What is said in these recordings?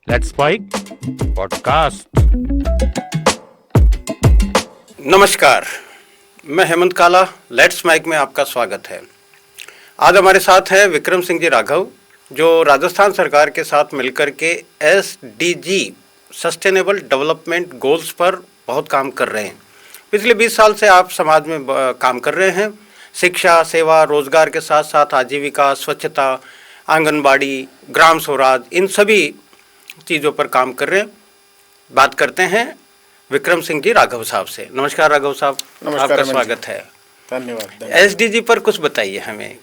Let's spike podcast. नमस्कार, मैं हेमंत काला। लेट्स माइक में आपका स्वागत है। आज हमारे साथ है विक्रम सिंह जी राघव, जो राजस्थान सरकार के साथ मिलकर के SDG सस्टेनेबल डेवलपमेंट गोल्स पर बहुत काम कर रहे हैं। पिछले 20 साल से आप समाज में काम कर रहे हैं। शिक्षा, सेवा, रोजगार के साथ साथ आजीविका, स्वच्छता, आंगनबाड़ी, ग्राम स्वराज, इन सभी चीज़ों पर काम कर रहे हैं। बात करते हैं विक्रम सिंह जी राघव साहब से। नमस्कार राघव साहब, नमस्कार, आपका हेमंत स्वागत है। धन्यवाद। SDG पर कुछ बताइए हमें।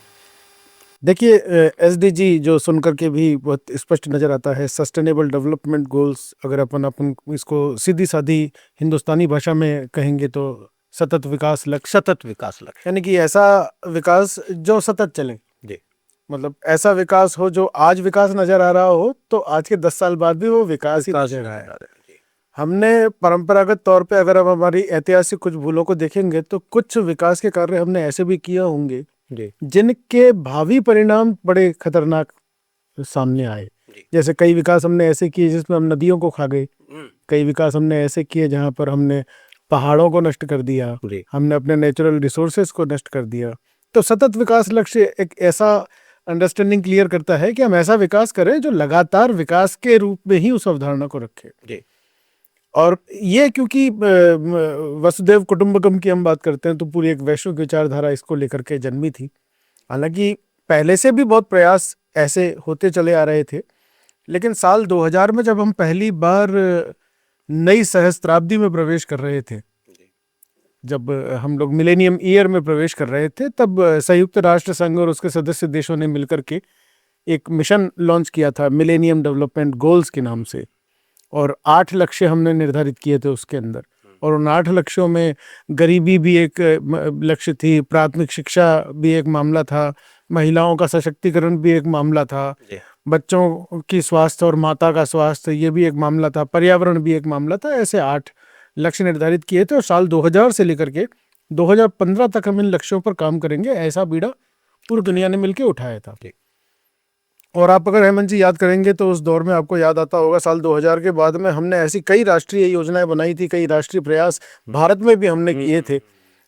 देखिए, SDG जो सुनकर के भी बहुत स्पष्ट नज़र आता है, सस्टेनेबल डेवलपमेंट गोल्स। अगर अपन इसको सीधी सादी हिंदुस्तानी भाषा में कहेंगे तो सतत विकास लक्ष्य, यानी कि ऐसा विकास जो सतत चले जी। मतलब ऐसा विकास हो जो आज विकास नज़र आ रहा हो तो आज के 10 साल बाद भी वो विकास ही नजर आए। हमने परंपरागत तौर पे अगर हम हमारी ऐतिहासिक कुछ भूलों को देखेंगे तो कुछ विकास के कार्य हमने ऐसे भी किए होंगे जिनके भावी परिणाम बड़े खतरनाक सामने आए। जैसे कई विकास हमने ऐसे किए जिसमें हम नदियों को खा गए, कई विकास हमने ऐसे किए जहां पर हमने पहाड़ों को नष्ट कर दिया, हमने अपने नेचुरल रिसोर्सेज को नष्ट कर दिया। तो सतत विकास लक्ष्य एक ऐसा अंडरस्टैंडिंग क्लियर करता है कि हम ऐसा विकास करें जो लगातार विकास के रूप में ही उस अवधारणा को रखे। और ये क्योंकि वसुधैव कुटुंबकम की हम बात करते हैं तो पूरी एक वैश्विक विचारधारा इसको लेकर के जन्मी थी। हालांकि पहले से भी बहुत प्रयास ऐसे होते चले आ रहे थे, लेकिन साल 2000 में जब हम पहली बार नई सहस्त्राब्दी में प्रवेश कर रहे थे, जब हम लोग मिलेनियम ईयर में प्रवेश कर रहे थे, तब संयुक्त राष्ट्र संघ और उसके सदस्य देशों ने मिलकर के एक मिशन लॉन्च किया था मिलेनियम डेवलपमेंट गोल्स के नाम से, और 8 लक्ष्य हमने निर्धारित किए थे उसके अंदर। और उन 8 लक्ष्यों में गरीबी भी एक लक्ष्य थी, प्राथमिक शिक्षा भी एक मामला था, महिलाओं का सशक्तिकरण भी एक मामला था, बच्चों की स्वास्थ्य और माता का स्वास्थ्य ये भी एक मामला था, पर्यावरण भी एक मामला था। ऐसे 8 लक्ष्य निर्धारित किए थे और साल 2000 से लेकर के 2015 तक हम इन लक्ष्यों पर काम करेंगे, ऐसा बीड़ा पूरी दुनिया ने मिलकर उठाया था। और आप अगर हेमंत जी याद करेंगे तो उस दौर में आपको याद आता होगा, साल 2000 के बाद में हमने ऐसी कई राष्ट्रीय योजनाएं बनाई थी, कई राष्ट्रीय प्रयास भारत में भी हमने किए थे।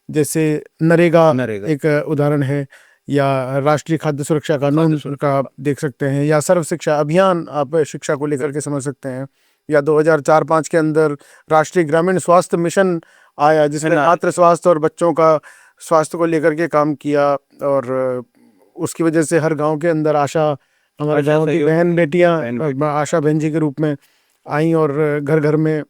जैसे नरेगा एक उदाहरण है, या राष्ट्रीय खाद्य सुरक्षा कानून का आप देख सकते हैं, या सर्व शिक्षा अभियान आप शिक्षा को लेकर के समझ सकते हैं, या 2004-05 के अंदर राष्ट्रीय ग्रामीण स्वास्थ्य मिशन आया जिसमें मातृ स्वास्थ्य और बच्चों का स्वास्थ्य को लेकर के काम किया। और उसकी वजह से हर गाँव के अंदर आशा, हमारे गाँव की बहन बेटियां आशा बहन जी के रूप में आई और घर घर में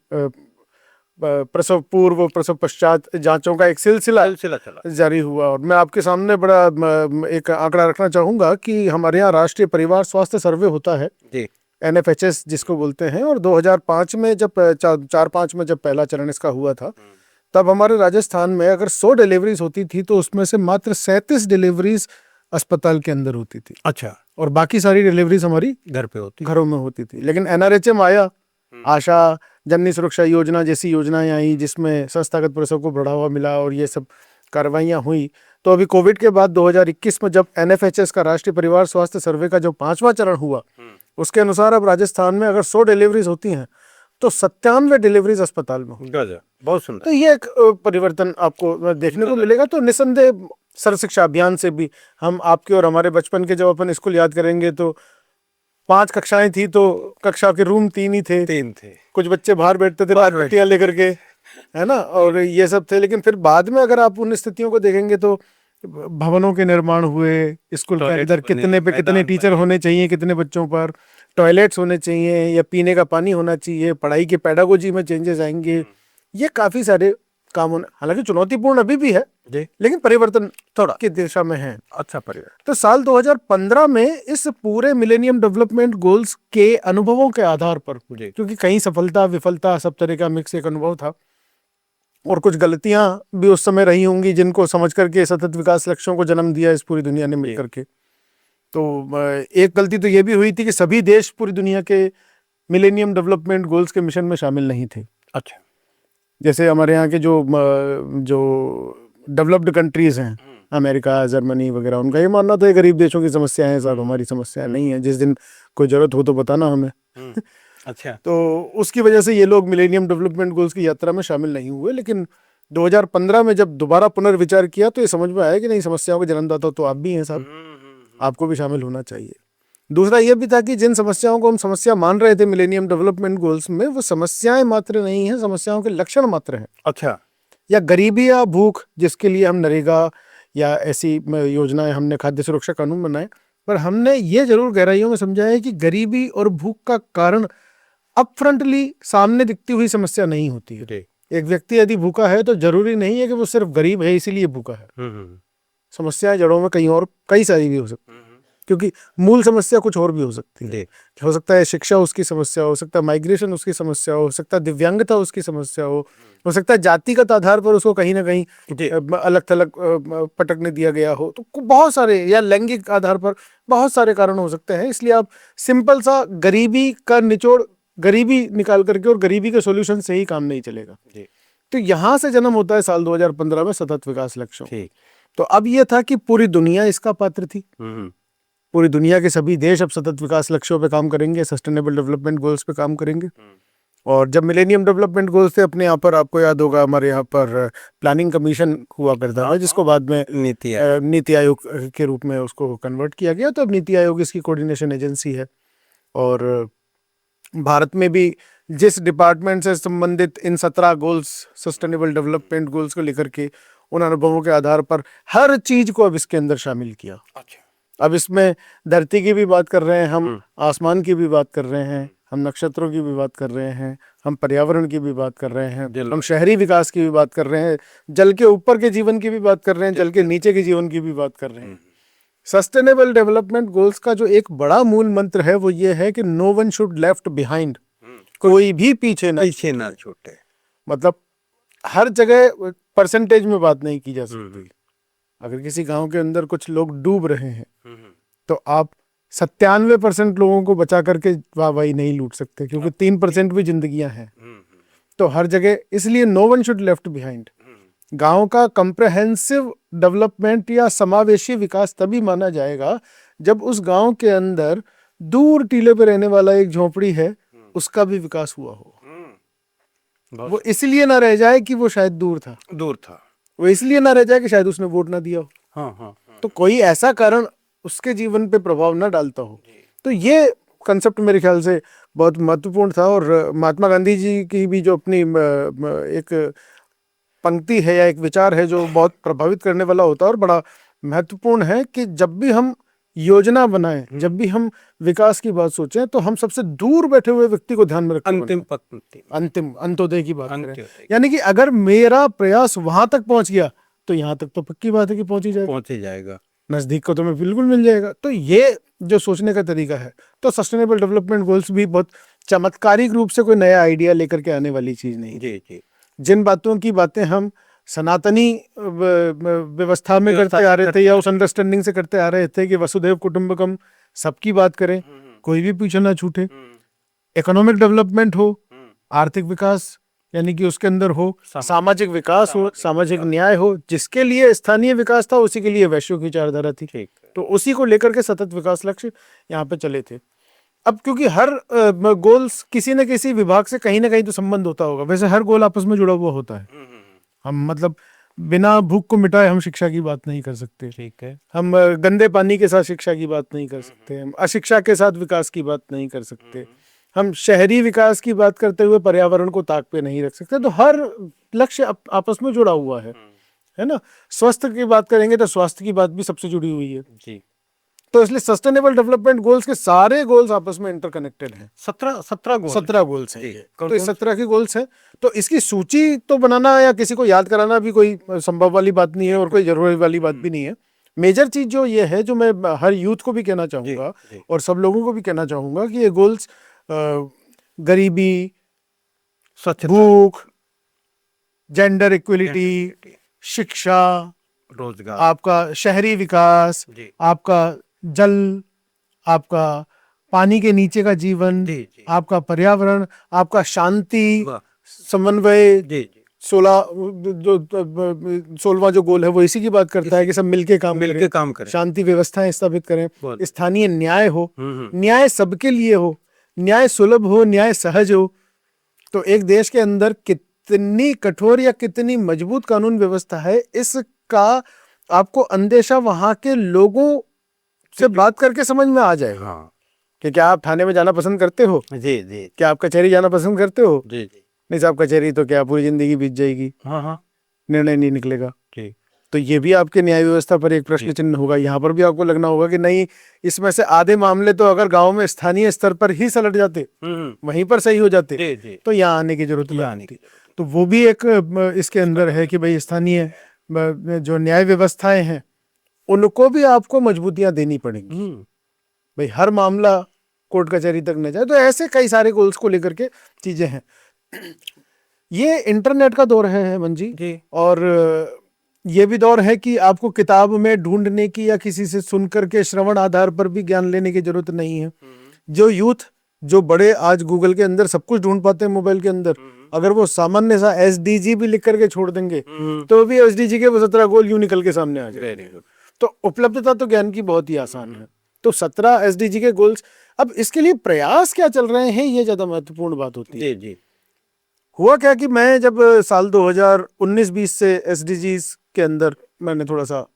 प्रसव पूर्व प्रसव पश्चात जांचों का एक सिलसिला जारी हुआ। और मैं आपके सामने बड़ा एक आंकड़ा रखना चाहूँगा कि हमारे यहाँ राष्ट्रीय परिवार स्वास्थ्य सर्वे होता है, NFHS जिसको बोलते हैं। और 2005 में जब 4-5 में जब पहला चरण इसका हुआ था, तब हमारे राजस्थान में अगर 100 डिलीवरीज होती थी तो उसमें से मात्र 37 डिलीवरीज अस्पताल के अंदर होती थी। अच्छा। और बाकी सारी डिलीवरीज हमारी घरों में होती थी। लेकिन NRHM आया, आशा जननी सुरक्षा योजना जैसी योजनाएं आई जिसमें संस्थागत प्रसव को बढ़ावा मिला और ये सब कार्रवाइयाँ हुई। तो अभी कोविड के बाद 2021 में जब NFHS का राष्ट्रीय परिवार स्वास्थ्य सर्वे का जो 5वां चरण हुआ, उसके अनुसार अब राजस्थान में अगर 100 डिलीवरीज होती हैं तो 97 डिलीवरीज अस्पताल में होगी। बहुत सुंदर। तो ये एक परिवर्तन आपको देखने को मिलेगा। तो निसंदेह सर्व शिक्षा अभियान से भी हम आपके और हमारे बचपन के जब अपन स्कूल याद करेंगे तो 5 कक्षाएं थी तो कक्षा के रूम 3 ही थे। कुछ बच्चे बाहर बैठते थे पट्टियां लेकर के, है ना, और ये सब थे। लेकिन फिर बाद में अगर आप उन स्थितियों को देखेंगे तो भवनों के निर्माण हुए, स्कूल के अंदर कितने पे कितने टीचर होने चाहिए, कितने बच्चों पर टॉयलेट्स होने चाहिए, या पीने का पानी होना चाहिए, पढ़ाई की पेडागोजी में चेंजेस आएंगे। ये काफी सारे काम होने, हालांकि चुनौतीपूर्ण अभी भी है लेकिन परिवर्तन थोड़ा की दिशा में है। अच्छा परिवर्तन। तो साल 2015 में इस पूरे मिलेनियम डेवलपमेंट गोल्स के अनुभवों के आधार पर, क्योंकि कहीं सफलता विफलता सब तरह का मिक्स एक अनुभव था और कुछ गलतियां भी उस समय रही होंगी जिनको समझ करके सतत विकास लक्ष्यों को जन्म दिया इस पूरी दुनिया ने मिलकर के। तो एक गलती तो ये भी हुई थी कि सभी देश पूरी दुनिया के मिलेनियम डेवलपमेंट गोल्स के मिशन में शामिल नहीं थे। अच्छा। जैसे हमारे यहाँ के जो डेवलप्ड कंट्रीज हैं, अमेरिका, जर्मनी वगैरह, उनका ये मानना था गरीब देशों की समस्या है साहब, हमारी समस्या नहीं है, जिस दिन कोई जरूरत हो तो बताना हमें। अच्छा। तो उसकी वजह से ये लोग मिलेनियम डेवलपमेंट गोल्स की यात्रा में शामिल नहीं हुए। लेकिन 2015 में जब दोबारा पुनर्विचार किया तो ये समझ में आया कि नहीं, समस्याओं के जन्मदाता तो आप भी हैं साहब, आपको भी शामिल होना चाहिए। दूसरा ये भी था कि जिन समस्याओं को हम समस्या मान रहे थे मिलेनियम डेवलपमेंट गोल्स में, वो समस्याएं मात्र नहीं है, समस्याओं के लक्षण मात्र हैं। अच्छा। या गरीबी या भूख, जिसके लिए हम नरेगा या ऐसी योजनाएं, हमने खाद्य सुरक्षा कानून बनाए, पर हमने ये जरूर गहराइयों में समझा है कि गरीबी और भूख का कारण अपफ्रंटली सामने दिखती हुई समस्या नहीं होती है। एक व्यक्ति यदि भूखा है तो जरूरी नहीं है कि वो सिर्फ गरीब है इसीलिए भूखा है। समस्याएं जड़ों में कहीं और कई सारी भी हो सकती है, क्योंकि मूल समस्या कुछ और भी हो सकती है। हो सकता है शिक्षा उसकी समस्या हो सकता है, माइग्रेशन उसकी समस्या हो सकता है, दिव्यांगता उसकी समस्या हो सकता है जातिगत आधार पर उसको कहीं ना कहीं अलग थलग पटकने दिया गया हो, तो बहुत सारे, या लैंगिक आधार पर बहुत सारे कारण हो सकते हैं। इसलिए आप सिंपल सा गरीबी का निचोड़ गरीबी निकाल करके और गरीबी के सॉल्यूशन से ही काम नहीं चलेगा। तो यहां से जन्म होता है साल 2015 में सतत विकास लक्ष्यों। तो अब यह था कि पूरी दुनिया इसका पात्र थी। पूरी दुनिया के सभी देश अब सतत विकास लक्ष्यों पे काम करेंगे, सस्टेनेबल डेवलपमेंट गोल्स पे काम करेंगे। और जब मिलेनियम डेवलपमेंट गोल्स थे अपने यहाँ पर, आपको याद होगा हमारे यहाँ पर प्लानिंग कमीशन हुआ करता था, जिसको बाद में नीति आयोग के रूप में उसको कन्वर्ट किया गया। तो अब नीति आयोग इसकी कोऑर्डिनेशन एजेंसी है। और भारत में भी जिस डिपार्टमेंट से संबंधित इन 17 गोल्स, सस्टेनेबल डेवलपमेंट गोल्स को लेकर के, उन अनुभवों के आधार पर हर चीज को अब इसके अंदर शामिल किया। अच्छा। अब इसमें धरती की भी बात कर रहे हैं हम, आसमान की भी बात कर रहे हैं हम, नक्षत्रों की भी बात कर रहे हैं हम, पर्यावरण की भी बात कर रहे हैं हम, शहरी विकास की भी बात कर रहे हैं, जल के ऊपर के जीवन की भी बात कर रहे हैं, जल के नीचे के जीवन की भी बात कर रहे हैं। सस्टेनेबल डेवलपमेंट गोल्स का जो एक बड़ा मूल मंत्र है वो ये है कि no one should left behind, कोई भी पीछे ना छूटे। मतलब हर जगह परसेंटेज में बात नहीं की जा सकती। अगर किसी गांव के अंदर कुछ लोग डूब रहे हैं तो आप 97% लोगों को बचा करके वाहवाही नहीं लूट सकते, क्योंकि 3% भी जिंदगियां हैं। तो हर जगह, इसलिए no one should left behind. गांव का कंप्रहेंसिव डेवलपमेंट या समावेशी विकास तभी माना जाएगा जब उस गांव के अंदर दूर टीले पे रहने वाला एक झोपड़ी है, उसका भी विकास हुआ हो। वो इसलिए ना रह जाए कि वो शायद दूर था, वो इसलिए ना रह जाए कि शायद उसने वोट ना दिया हो। तो कोई ऐसा कारण उसके जीवन पे प्रभाव ना डालता हो। तो ये कंसेप्ट मेरे ख्याल से बहुत महत्वपूर्ण था। और महात्मा गांधी जी की भी जो अपनी एक पंक्ति है या एक विचार है जो बहुत प्रभावित करने वाला होता है और बड़ा महत्वपूर्ण है, कि जब भी हम योजना बनाएं, जब भी हम विकास की बात सोचें, तो हम सबसे दूर बैठे हुए व्यक्ति को ध्यान में रखें, अंतिम अंत्योदय की बात करें। यानी कि अगर मेरा प्रयास वहां तक पहुंच गया तो यहाँ तक तो पक्की बात है कि पहुंच ही जाएगा, नजदीक को तो मैं बिल्कुल मिल जाएगा। तो ये जो सोचने का तरीका है, तो सस्टेनेबल डेवलपमेंट गोल्स भी बहुत चमत्कारिक रूप से कोई नया आइडिया लेकर के आने वाली चीज नहीं। जी। जिन बातों की बातें हम सनातनी व्यवस्था में करते आ रहे थे या उस अंडरस्टैंडिंग से करते आ रहे थे कि वसुधैव कुटुंबकम, सबकी बात करें, कोई भी पीछे ना छूटे, इकोनॉमिक डेवलपमेंट हो, आर्थिक विकास यानी कि उसके अंदर हो, सामाजिक विकास हो, सामाजिक न्याय हो, जिसके लिए स्थानीय विकास था उसी के लिए वैश्विक विचारधारा थी। तो उसी को लेकर के सतत विकास लक्ष्य यहाँ पे चले थे। अब क्योंकि हर गोल्स किसी न किसी विभाग से कहीं ना कहीं तो संबंध होता होगा, वैसे हर गोल आपस में जुड़ा हुआ होता है। हम मतलब बिना भूख को मिटाए हम शिक्षा की बात नहीं कर सकते, ठीक है। हम गंदे पानी के साथ शिक्षा की बात नहीं कर सकते, हम अशिक्षा के साथ विकास की बात नहीं कर सकते, हम शहरी विकास की बात करते हुए पर्यावरण को ताक पे नहीं रख सकते। तो हर लक्ष्य आपस में जुड़ा हुआ है ना। स्वास्थ्य की बात करेंगे तो स्वास्थ्य की बात भी सबसे जुड़ी हुई है जी। तो इसलिए सस्टेनेबल डेवलपमेंट गोल्स के सारे गोल्स आपस में इंटरकनेक्टेड हैं। 17 गोल्स हैं। तो इस 17 के गोल्स हैं, तो इसकी सूची तो बनाना या किसी को याद कराना भी कोई संभव वाली बात नहीं है और कोई जरूरी वाली बात भी नहीं है। मेजर चीज जो ये है, जो मैं हर यूथ को भी कहना चाहूंगा और सब लोगों को भी कहना चाहूंगा, कि ये गोल्स गरीबी, भूख, जेंडर इक्वलिटी, शिक्षा, रोजगार, आपका शहरी विकास, आपका जल, आपका पानी के नीचे का जीवन, आपका पर्यावरण, आपका शांति, समन्वय, 16वां जो गोल है वो इसी की बात करता है कि सब मिलके काम करें, शांति व्यवस्थाएं स्थापित करें, स्थानीय न्याय हो, न्याय सबके लिए हो, न्याय सुलभ हो, न्याय सहज हो, तो एक देश के अंदर कितनी कठोर या कितनी मजबूत कानून व्यवस्था है, इसका आपको अंदेशा वहां के लोगों से बात करके समझ में आ जाएगा। हाँ कि क्या आप थाने में जाना पसंद करते हो? जी जी क्या आप कचहरी जाना पसंद करते हो? जी जी। नहीं साहब, कचहरी तो क्या पूरी जिंदगी बीत जाएगी, हाँ हाँ निर्णय नहीं निकलेगा। ठीक। तो ये भी आपके न्याय व्यवस्था पर एक प्रश्न चिन्ह होगा। यहाँ पर भी आपको लगना होगा कि नहीं, इसमें से आधे मामले तो अगर गांव में स्थानीय स्तर पर ही सलट जाते, वहीं पर सही हो जाते, जी जी। तो यहाँ आने की जरूरत यहाँ नहीं थी। तो वो भी एक इसके अंदर है कि भाई स्थानीय जो न्याय व्यवस्थाएं हैं उनको भी आपको मजबूतियां देनी पड़ेंगी। भाई हर मामला कोर्ट कचहरी तक न जाए। तो ऐसे कई सारे गोल्स को लेकर के चीजें हैं। ये इंटरनेट का दौर है हेमंत जी, और ये भी दौर है कि आपको किताब में ढूंढने की या किसी से सुनकर के श्रवण आधार पर भी ज्ञान लेने की जरूरत नहीं है। जो यूथ, जो बड़े आज गूगल के अंदर सब कुछ ढूंढ पाते हैं मोबाइल के अंदर, अगर वो सामान्य सा SDG भी लिख करके छोड़ देंगे तो भी SDG के वो 17 गोल यूं निकल के सामने आ जाएंगे। तो उपलब्धता तो ज्ञान की बहुत ही आसान है। तो 17 SDG के गोल्स, अब इसके लिए प्रयास क्या चल रहे हैं, ये ज्यादा महत्वपूर्ण बात होती है। जी जी। हुआ क्या कि मैं जब साल 2019-20 से SDGs के अंदर मैंने थोड़ा सा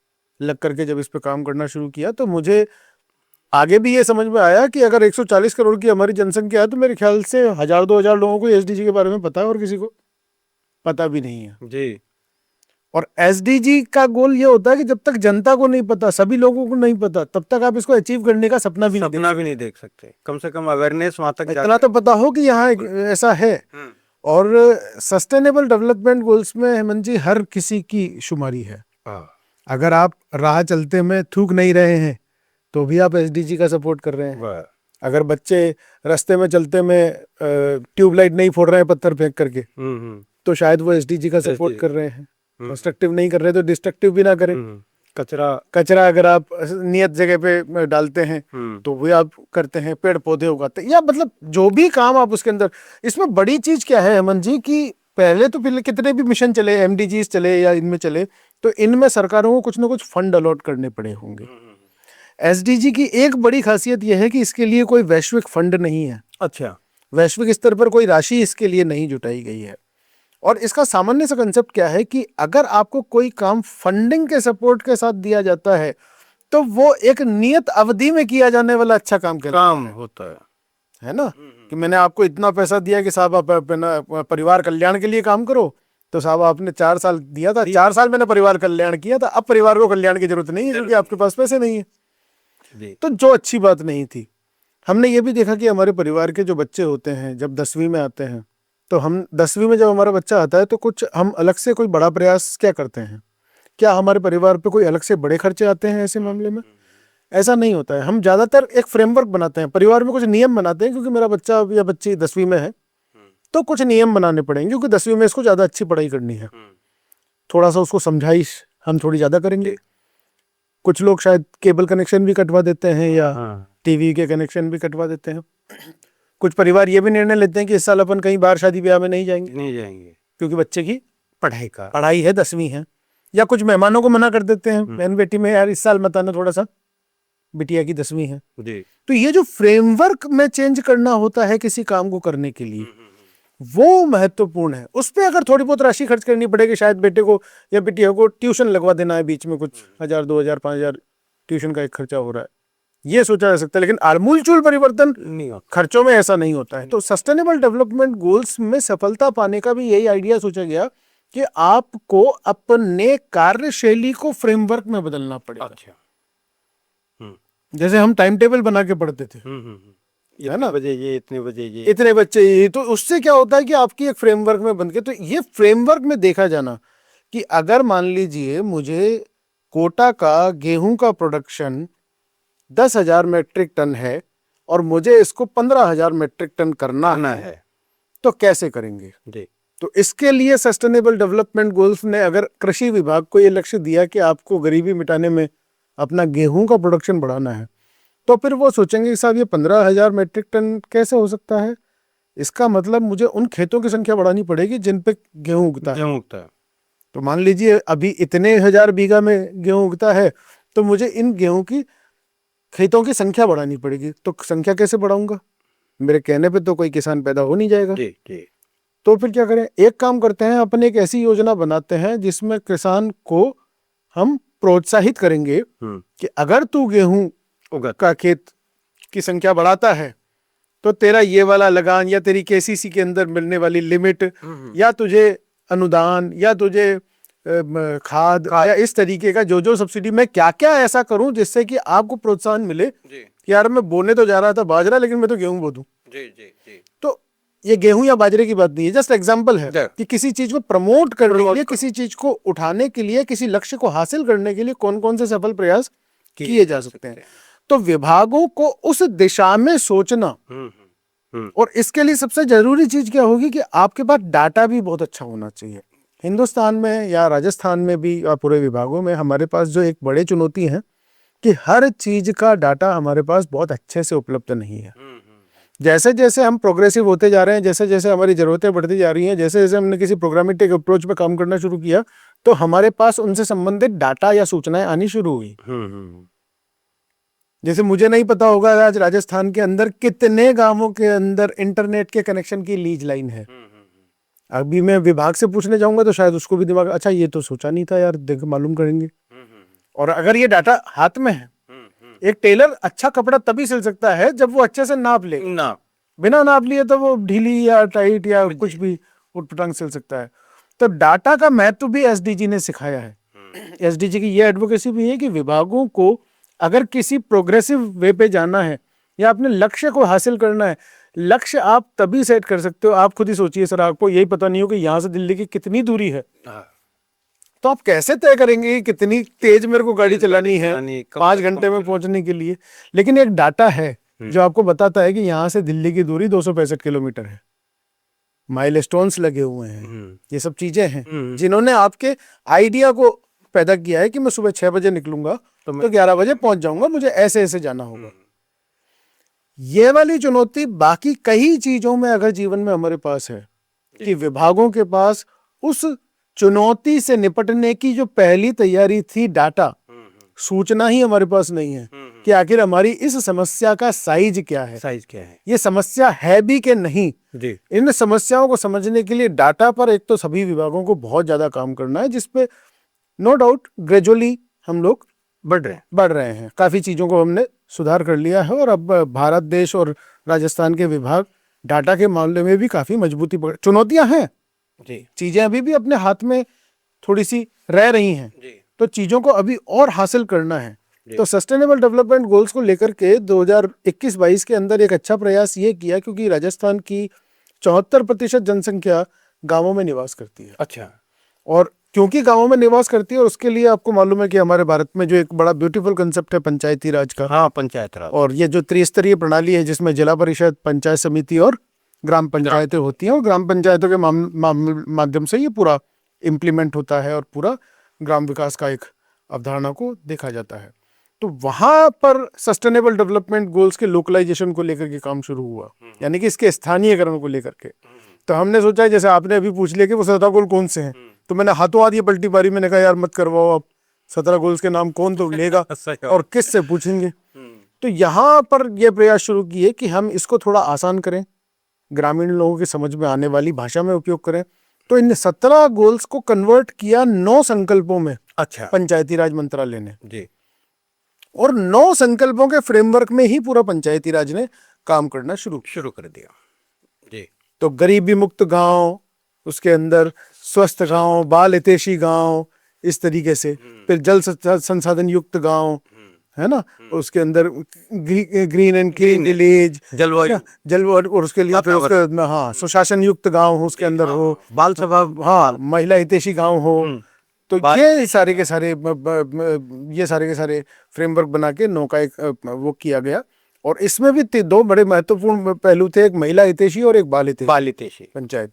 लग करके जब इस पे काम करना शुरू किया, तो मुझे आगे भी ये समझ में आया कि अगर 140 करोड़ की हमारी जनसंख्या है तो मेरे ख्याल से 1000-2000 लोगों को SDG के बारे में पता है और किसी को पता भी नहीं है जी। और SDG का गोल ये होता है कि जब तक जनता को नहीं पता, सभी लोगों को नहीं पता, तब तक आप इसको अचीव करने का सपना भी नहीं देख सकते। कम से कम अवेयरनेस वहां तक इतना तो पता हो कि यहाँ ऐसा है। और सस्टेनेबल डेवलपमेंट गोल्स में हेमंत जी हर किसी की शुमारी है। अगर आप राह चलते में थूक नहीं रहे हैं तो भी आप SDG का सपोर्ट कर रहे हैं। अगर बच्चे रास्ते में चलते में ट्यूबलाइट नहीं फोड़ रहे हैं पत्थर फेंक करके, तो शायद वो SDG का सपोर्ट कर रहे हैं। कंस्ट्रक्टिव नहीं कर रहे तो डिस्ट्रक्टिव भी ना करें। कचरा अगर आप नियत जगह पे डालते हैं तो वो आप करते हैं। पेड़ पौधे उगाते हैं, या मतलब जो भी काम आप उसके अंदर। इसमें बड़ी चीज क्या है हेमंत जी कि पहले कितने भी मिशन चले, MDGs चले या इनमें चले, तो इनमें सरकारों को कुछ ना कुछ फंड अलॉट करने पड़े होंगे। SDG की एक बड़ी खासियत यह है कि इसके लिए कोई वैश्विक फंड नहीं है। अच्छा। वैश्विक स्तर पर कोई राशि इसके लिए नहीं जुटाई गई है। और इसका सामान्य सा कंसेप्ट क्या है कि अगर आपको कोई काम फंडिंग के सपोर्ट के साथ दिया जाता है तो वो एक नियत अवधि में किया जाने वाला अच्छा काम होता है ना। कि मैंने आपको इतना पैसा दिया कि साहब आप अपना परिवार कल्याण के लिए काम करो, तो साहब आपने 4 साल दिया था, 4 साल मैंने परिवार कल्याण किया था, अब परिवार को कल्याण की जरूरत नहीं है क्योंकि आपके पास पैसे नहीं है। तो जो अच्छी बात नहीं थी। हमने ये भी देखा कि हमारे परिवार के जो बच्चे होते हैं जब 10वीं में आते हैं, तो हम 10वीं में जब हमारा बच्चा आता है तो कुछ हम अलग से कोई बड़ा प्रयास क्या करते हैं? क्या हमारे परिवार पे कोई अलग से बड़े खर्चे आते हैं ऐसे मामले में? ऐसा नहीं होता है। हम ज्यादातर एक फ्रेमवर्क बनाते हैं, परिवार में कुछ नियम बनाते हैं, क्योंकि मेरा बच्चा या बच्ची 10वीं में है तो कुछ नियम बनाने पड़ेंगे, क्योंकि 10वीं में इसको ज्यादा अच्छी पढ़ाई करनी है। थोड़ा सा उसको समझाइश हम थोड़ी ज्यादा करेंगे। कुछ लोग शायद केबल कनेक्शन भी कटवा देते हैं या टीवी के कनेक्शन भी कटवा देते हैं। कुछ परिवार ये भी निर्णय लेते हैं कि इस साल अपन कहीं बाहर शादी ब्याह में नहीं जाएंगे क्योंकि बच्चे की पढ़ाई है, 10वीं है। या कुछ मेहमानों को मना कर देते हैं, बहन बेटी में यार इस साल मत आना, थोड़ा सा बिटिया की 10वीं है। तो ये जो फ्रेमवर्क में चेंज करना होता है किसी काम को करने के लिए, वो महत्वपूर्ण है। उस पर अगर थोड़ी बहुत राशि खर्च करनी पड़ेगी, शायद बेटे को या बिटिया को ट्यूशन लगवा देना है, बीच में कुछ 1000, 2000, 5000 ट्यूशन का एक खर्चा हो रहा है, ये सोचा जा सकता है। लेकिन आमूलचूल परिवर्तन नहीं होता, खर्चों में ऐसा नहीं होता है। तो सस्टेनेबल डेवलपमेंट गोल्स में सफलता पाने का भी यही आइडिया सोचा गया कि आपको अपने कार्यशैली को फ्रेमवर्क में बदलना पड़ेगा। अच्छा। जैसे हम टाइम टेबल बना के पढ़ते थे, है ना, बजे ये इतने बजे ये इतने बच्चे ये, तो उससे क्या होता है कि आपकी एक फ्रेमवर्क में बन के, तो ये फ्रेमवर्क में देखा जाना कि अगर मान लीजिए मुझे कोटा का गेहूं का प्रोडक्शन 10,000 मेट्रिक टन है और मुझे इसको 15,000 मेट्रिक टन करना है, तो कैसे करेंगे? तो इसके लिए सस्टेनेबल डेवलपमेंट गोल्स ने अगर कृषि विभाग को ये लक्ष्य दिया कि आपको गरीबी मिटाने में अपना गेहूं का प्रोडक्शन बढ़ाना है, तो फिर वो सोचेंगे कि साहब ये 15,000 मेट्रिक टन कैसे हो सकता है? इसका मतलब मुझे उन खेतों की संख्या बढ़ानी पड़ेगी जिन पे गेहूं उगता है। तो मान लीजिए अभी इतने 1000 बीघा में गेहूं उगता है, तो मुझे इन गेहूं की खेतों की संख्या बढ़ानी पड़ेगी। तो संख्या कैसे बढ़ाऊंगा? मेरे कहने पे तो कोई किसान पैदा हो नहीं जाएगा। जी जी। तो फिर क्या करें, एक काम करते हैं, अपन एक ऐसी योजना बनाते हैं जिसमें किसान को हम प्रोत्साहित करेंगे कि अगर तू गेहूं का खेत की संख्या बढ़ाता है तो तेरा ये वाला लगान या तेरी केसीसी के अंदर मिलने वाली लिमिट या तुझे अनुदान या तुझे खाद या इस तरीके का जो सब्सिडी, मैं क्या क्या ऐसा करूं जिससे कि आपको प्रोत्साहन मिले कि यार मैं बोने तो जा रहा था बाजरा लेकिन मैं तो गेहूं बो दूं। जी जी जी। तो ये गेहूं या बाजरे की बात नहीं है, जस्ट एग्जांपल है कि किसी चीज को प्रमोट करने के लिए, किसी चीज को उठाने के लिए, किसी लक्ष्य को हासिल करने के लिए कौन कौन से सफल प्रयास किए जा सकते हैं। तो विभागों को उस दिशा में सोचना, और इसके लिए सबसे जरूरी चीज क्या होगी कि आपके पास डाटा भी बहुत अच्छा होना चाहिए। हिंदुस्तान में या राजस्थान में भी या पूरे विभागों में हमारे पास जो एक बड़ी चुनौती है कि हर चीज का डाटा हमारे पास बहुत अच्छे से उपलब्ध नहीं है। जैसे जैसे हम प्रोग्रेसिव होते जा रहे हैं, जैसे जैसे हमारी जरूरतें बढ़ती जा रही हैं, जैसे जैसे हमने किसी प्रोग्रामेटिक अप्रोच पे काम करना शुरू किया, तो हमारे पास उनसे संबंधित डाटा या सूचनाएं आनी शुरू हुई। जैसे मुझे नहीं पता होगा आज राजस्थान के अंदर कितने गांवों के अंदर इंटरनेट के कनेक्शन की लीज लाइन है। अभी मैं विभाग से पूछने जाऊंगा तो शायद उसको भी दिमाग, अच्छा ये तो सोचा नहीं था यार, देख मालूम करेंगे। और अगर ये डाटा हाथ में है, एक टेलर अच्छा कपड़ा तभी सिल सकता है जब वो अच्छे से नाप ले, बिना नाप लिए तो वो ढीली या टाइट या कुछ भी उटपटांग सिल सकता है। तो डाटा का महत्व भी एसडीजी ने सिखाया है। एसडीजी की ये एडवोकेसी भी है कि विभागों को अगर किसी प्रोग्रेसिव वे पे जाना है या अपने लक्ष्य को हासिल करना है, लक्ष्य आप तभी सेट कर सकते हो, आप खुद ही सोचिए सर, आपको यही पता नहीं हो कि यहाँ से दिल्ली की कितनी दूरी है, तो आप कैसे तय करेंगे कि कितनी तेज मेरे को गाड़ी चलानी है 5 घंटे में पहुंचने के लिए। लेकिन एक डाटा है जो आपको बताता है कि यहाँ से दिल्ली की दूरी 265 किलोमीटर है, माइलस्टोन्स लगे हुए हैं, ये सब चीजें हैं जिन्होंने आपके आइडिया को पैदा किया है कि मैं सुबह 6 बजे निकलूंगा तो 11 बजे पहुंच जाऊंगा, मुझे ऐसे ऐसे जाना होगा। ये वाली चुनौती बाकी कई चीजों में अगर जीवन में हमारे पास है कि विभागों के पास उस चुनौती से निपटने की जो पहली तैयारी थी, डाटा सूचना ही हमारे पास नहीं है कि आखिर हमारी इस समस्या का साइज क्या है, ये समस्या है भी कि नहीं। इन समस्याओं को समझने के लिए डाटा पर एक तो सभी विभागों को बहुत ज्यादा काम करना है, जिसपे नो डाउट ग्रेजुअली हम लोग बढ़ रहे हैं। काफी चीजों को हमने सुधार कर लिया है और अब भारत देश और राजस्थान के विभाग डाटा के मामले में भी काफी मजबूती पकड़, चुनौतियां हैं जी, चीजें अभी भी अपने हाथ में थोड़ी सी रह रही हैं जी, तो चीजों को अभी और हासिल करना है। तो सस्टेनेबल डेवलपमेंट गोल्स को लेकर के 2021-22 के अंदर एक अच्छा प्रयास ये किया, क्योंकि राजस्थान की 74% जनसंख्या गांवों में निवास करती है। अच्छा, और क्योंकि गांवों में निवास करती है और उसके लिए आपको मालूम है कि हमारे भारत में जो एक बड़ा ब्यूटीफुल कंसेप्ट है पंचायती राज का। हाँ, पंचायत राज, और ये जो त्रिस्तरीय प्रणाली है जिसमें जिला परिषद, पंचायत समिति और ग्राम पंचायतें होती हैं, और ग्राम पंचायतों के माध्यम से ये पूरा इम्प्लीमेंट होता है और पूरा ग्राम विकास का एक अवधारणा को देखा जाता है। तो वहां पर सस्टेनेबल डेवलपमेंट गोल्स के लोकलाइजेशन को लेकर के काम शुरू हुआ, यानी कि इसके स्थानीयकरण को लेकर के। तो हमने सोचा है, जैसे आपने अभी पूछ लिया कि वो 17 गोल कौन से हैं, तो मैंने हाथों हाथ ये पलटी मारी, मैंने कहा यार मत करवाओ, आप 17 गोल्स के नाम कौन तो लेगा और किस से पूछेंगे। तो यहाँ पर यह प्रयास शुरू किए कि हम इसको थोड़ा आसान करें, ग्रामीण लोगों की समझ में आने वाली भाषा में उपयोग करें। तो इन 17 गोल्स को कन्वर्ट किया 9 संकल्पों में। अच्छा, पंचायती राज मंत्रालय ने जी, और 9 संकल्पों के फ्रेमवर्क में ही पूरा पंचायती राज ने काम करना शुरू कर दिया जी। तो गरीबी मुक्त गांव, उसके अंदर स्वस्थ गांव, बाल हितैषी गांव, इस तरीके से, फिर जल संसाधन युक्त गांव, है ना, उसके अंदर ग्रीन एंड क्लीन विलेज, जलवायु, और उसके लिए फिर उसका हाँ सुशासन युक्त गांव हो, उसके अंदर हो बाल सभा, हाँ महिला हितैषी गांव हो। तो ये सारे के सारे फ्रेमवर्क बना के 9 का एक वो किया गया। और इसमें भी 2 बड़े महत्वपूर्ण पहलू थे, एक महिला हितैषी और एक बाल हितैषी पंचायत,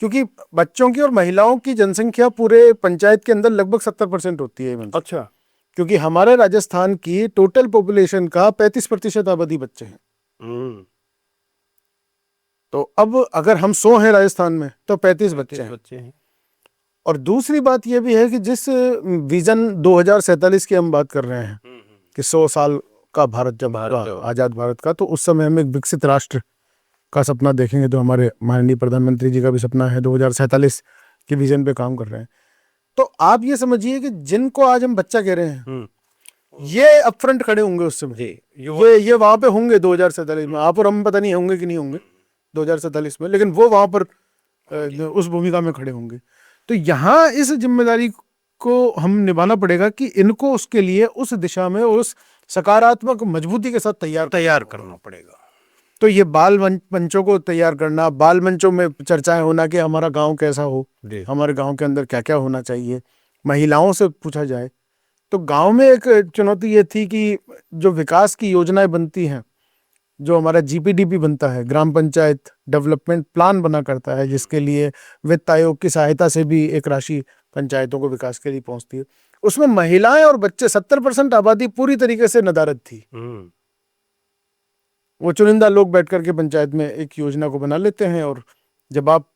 क्योंकि बच्चों की और महिलाओं की जनसंख्या पूरे पंचायत के अंदर लगभग 70% होती है। अच्छा, क्योंकि हमारे राजस्थान की टोटल पॉपुलेशन का 35% आबादी बच्चे हैं। तो अब अगर हम 100 हैं राजस्थान में तो 35 बच्चे हैं। और दूसरी बात यह भी है कि जिस विजन 2047 की हम बात कर रहे हैं कि 100 साल का भारत, जब आजाद भारत का, तो उस समय हम एक विकसित राष्ट्र का सपना देखेंगे तो हमारे माननीय प्रधानमंत्री जी का भी सपना है, 2047 के विजन पे काम कर रहे हैं। तो आप ये समझिए कि जिनको आज हम बच्चा कह रहे हैं, ये अपफ्रंट खड़े होंगे उस समय, ये वहां पे होंगे 2047 में। आप और हम पता नहीं होंगे कि नहीं होंगे 2047 में, लेकिन वो वहां पर उस भूमिका में खड़े होंगे। तो यहाँ इस जिम्मेदारी को हम निभाना पड़ेगा कि इनको उसके लिए उस दिशा में उस सकारात्मक मजबूती के साथ तैयार करना पड़ेगा। तो ये बाल मंचों को तैयार करना, बाल मंचों में चर्चाएं होना कि हमारा गांव कैसा हो, हमारे गांव के अंदर क्या क्या होना चाहिए, महिलाओं से पूछा जाए। तो गांव में एक चुनौती ये थी कि जो विकास की योजनाएं बनती हैं, जो हमारा जीपीडीपी बनता है, ग्राम पंचायत डेवलपमेंट प्लान बना करता है, जिसके लिए वित्त आयोग की सहायता से भी एक राशि पंचायतों को विकास के लिए पहुंचती है, उसमें महिलाएं और बच्चे 70% आबादी पूरी तरीके से नदारद थी। वो चुनिंदा लोग बैठ करके पंचायत में एक योजना को बना लेते हैं, और जब आप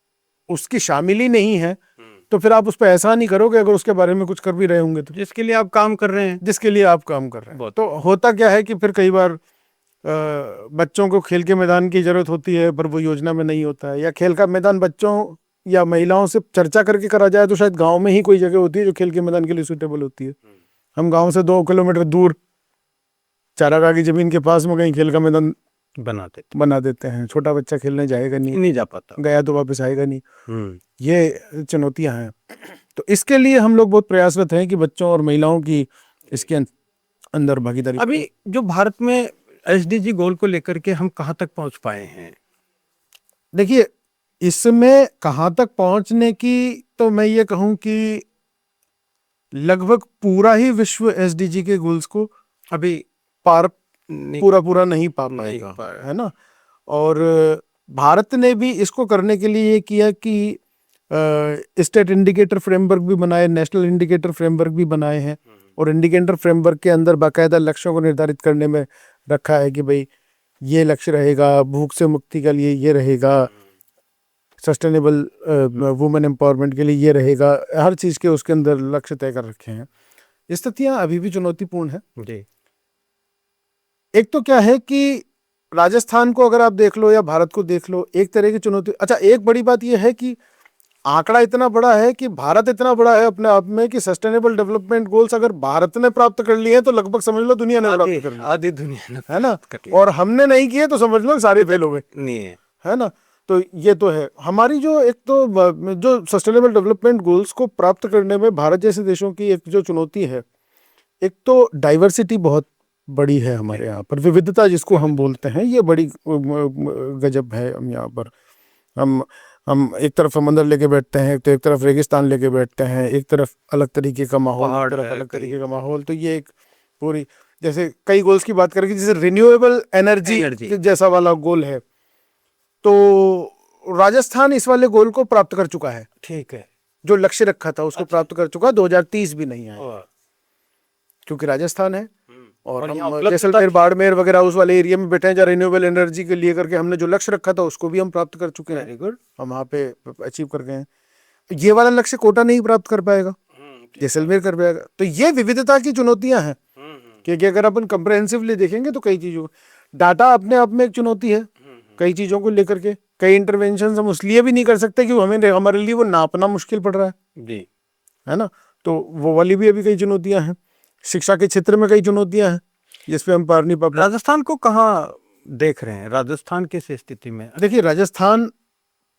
उसकी शामिल ही नहीं है तो फिर आप उस पर एहसान नहीं करोगे अगर उसके बारे में कुछ कर भी रहे होंगे तो। जिसके लिए आप काम कर रहे हैं, तो होता क्या है कि फिर कई बार बच्चों को खेल के मैदान की जरूरत होती है पर वो योजना में नहीं होता है, या खेल का मैदान बच्चों या महिलाओं से चर्चा करके करा जाए तो शायद गांव में ही कोई जगह होती है जो खेल के मैदान के लिए सूटेबल होती है। हम गांव से 2 किलोमीटर दूर चारागाह की जमीन के पास में कहीं खेल का मैदान बना देते हैं, छोटा बच्चा खेलने जाएगा नहीं जा पाता, गया तो वापस आएगा नहीं। ये चुनौतियां हैं। तो इसके लिए हम लोग बहुत प्रयासरत हैं कि बच्चों और महिलाओं की इसके अंदर भागीदारी। अभी जो भारत में एसडीजी गोल को लेकर के हम कहाँ तक पहुंच पाए हैं? देखिए, इसमें कहाँ तक पहुंचने की तो मैं ये कहूं कि लगभग पूरा ही विश्व एसडीजी के गोल्स को अभी पूरा नहीं पा पाएगा, है ना। और भारत ने भी इसको करने के लिए ये किया कि स्टेट इंडिकेटर फ्रेमवर्क भी बनाए, नेशनल इंडिकेटर फ्रेमवर्क भी बनाए हैं, और इंडिकेटर फ्रेमवर्क के अंदर बाकायदा लक्ष्यों को निर्धारित करने में रखा है कि भाई ये लक्ष्य रहेगा, भूख से मुक्ति के लिए ये रहेगा, सस्टेनेबल वुमेन एम्पावरमेंट के लिए ये रहेगा, हर चीज़ के उसके अंदर लक्ष्य तय कर रखे हैं। स्थितियाँ अभी भी चुनौतीपूर्ण है जी। एक तो क्या है कि राजस्थान को अगर आप देख लो या भारत को देख लो, एक तरह की चुनौती। अच्छा, एक बड़ी बात यह है कि आंकड़ा इतना बड़ा है कि भारत इतना बड़ा है अपने आप में कि सस्टेनेबल डेवलपमेंट गोल्स अगर भारत ने प्राप्त कर लिए हैं तो लगभग समझ लो दुनिया ने प्राप्त कर लिए, आधी दुनिया ने, है ना। और हमने नहीं किए तो समझ लो सारे फेल हो गए, नहीं है ना। तो ये तो है हमारी जो एक तो जो सस्टेनेबल डेवलपमेंट गोल्स को प्राप्त करने में भारत जैसे देशों की एक जो चुनौती है, एक तो डाइवर्सिटी बहुत बड़ी है हमारे यहाँ पर, विविधता जिसको हम बोलते हैं, ये बड़ी गजब है। हम यहाँ पर हम एक तरफ समंदर लेके बैठते हैं, तो एक तरफ रेगिस्तान लेके बैठते हैं, एक तरफ अलग तरीके का माहौल, अलग तरीके का माहौल। तो ये एक पूरी, जैसे कई गोल्स की बात करेंगे, जैसे रिन्यूएबल एनर्जी जैसा वाला गोल है, तो राजस्थान इस वाले गोल को प्राप्त कर चुका है। ठीक है, जो लक्ष्य रखा था उसको प्राप्त कर चुका। 2030 भी नहीं आया क्योंकि राजस्थान है, और हम जैसलमेर, बाड़मेर वगैरह उस वाले एरिया में बैठे हैं जहाँ रिन्यूएबल एनर्जी के लिए करके हमने जो लक्ष्य रखा था उसको भी हम प्राप्त कर चुके हैं। वेरी गुड, हम वहाँ पे अचीव कर गए हैं। ये वाला लक्ष्य कोटा नहीं प्राप्त कर पाएगा, जैसलमेर कर पाएगा। तो ये विविधता की चुनौतियां हैं, क्योंकि अगर अपन कंप्रहेंसिवली देखेंगे तो कई चीजों, डाटा अपने आप में एक चुनौती है, कई चीजों को लेकर के कई इंटरवेंशन हम उसलिए भी नहीं कर सकते कि हमें हमारे लिए वो नापना मुश्किल पड़ रहा है जी, है ना। तो वो वाली भी अभी कई चुनौतियां हैं। शिक्षा के क्षेत्र में कई चुनौतियां हैं जिसपे हम पार नहीं पा। राजस्थान को कहाँ देख रहे हैं? राजस्थान किस स्थिति में? देखिए, राजस्थान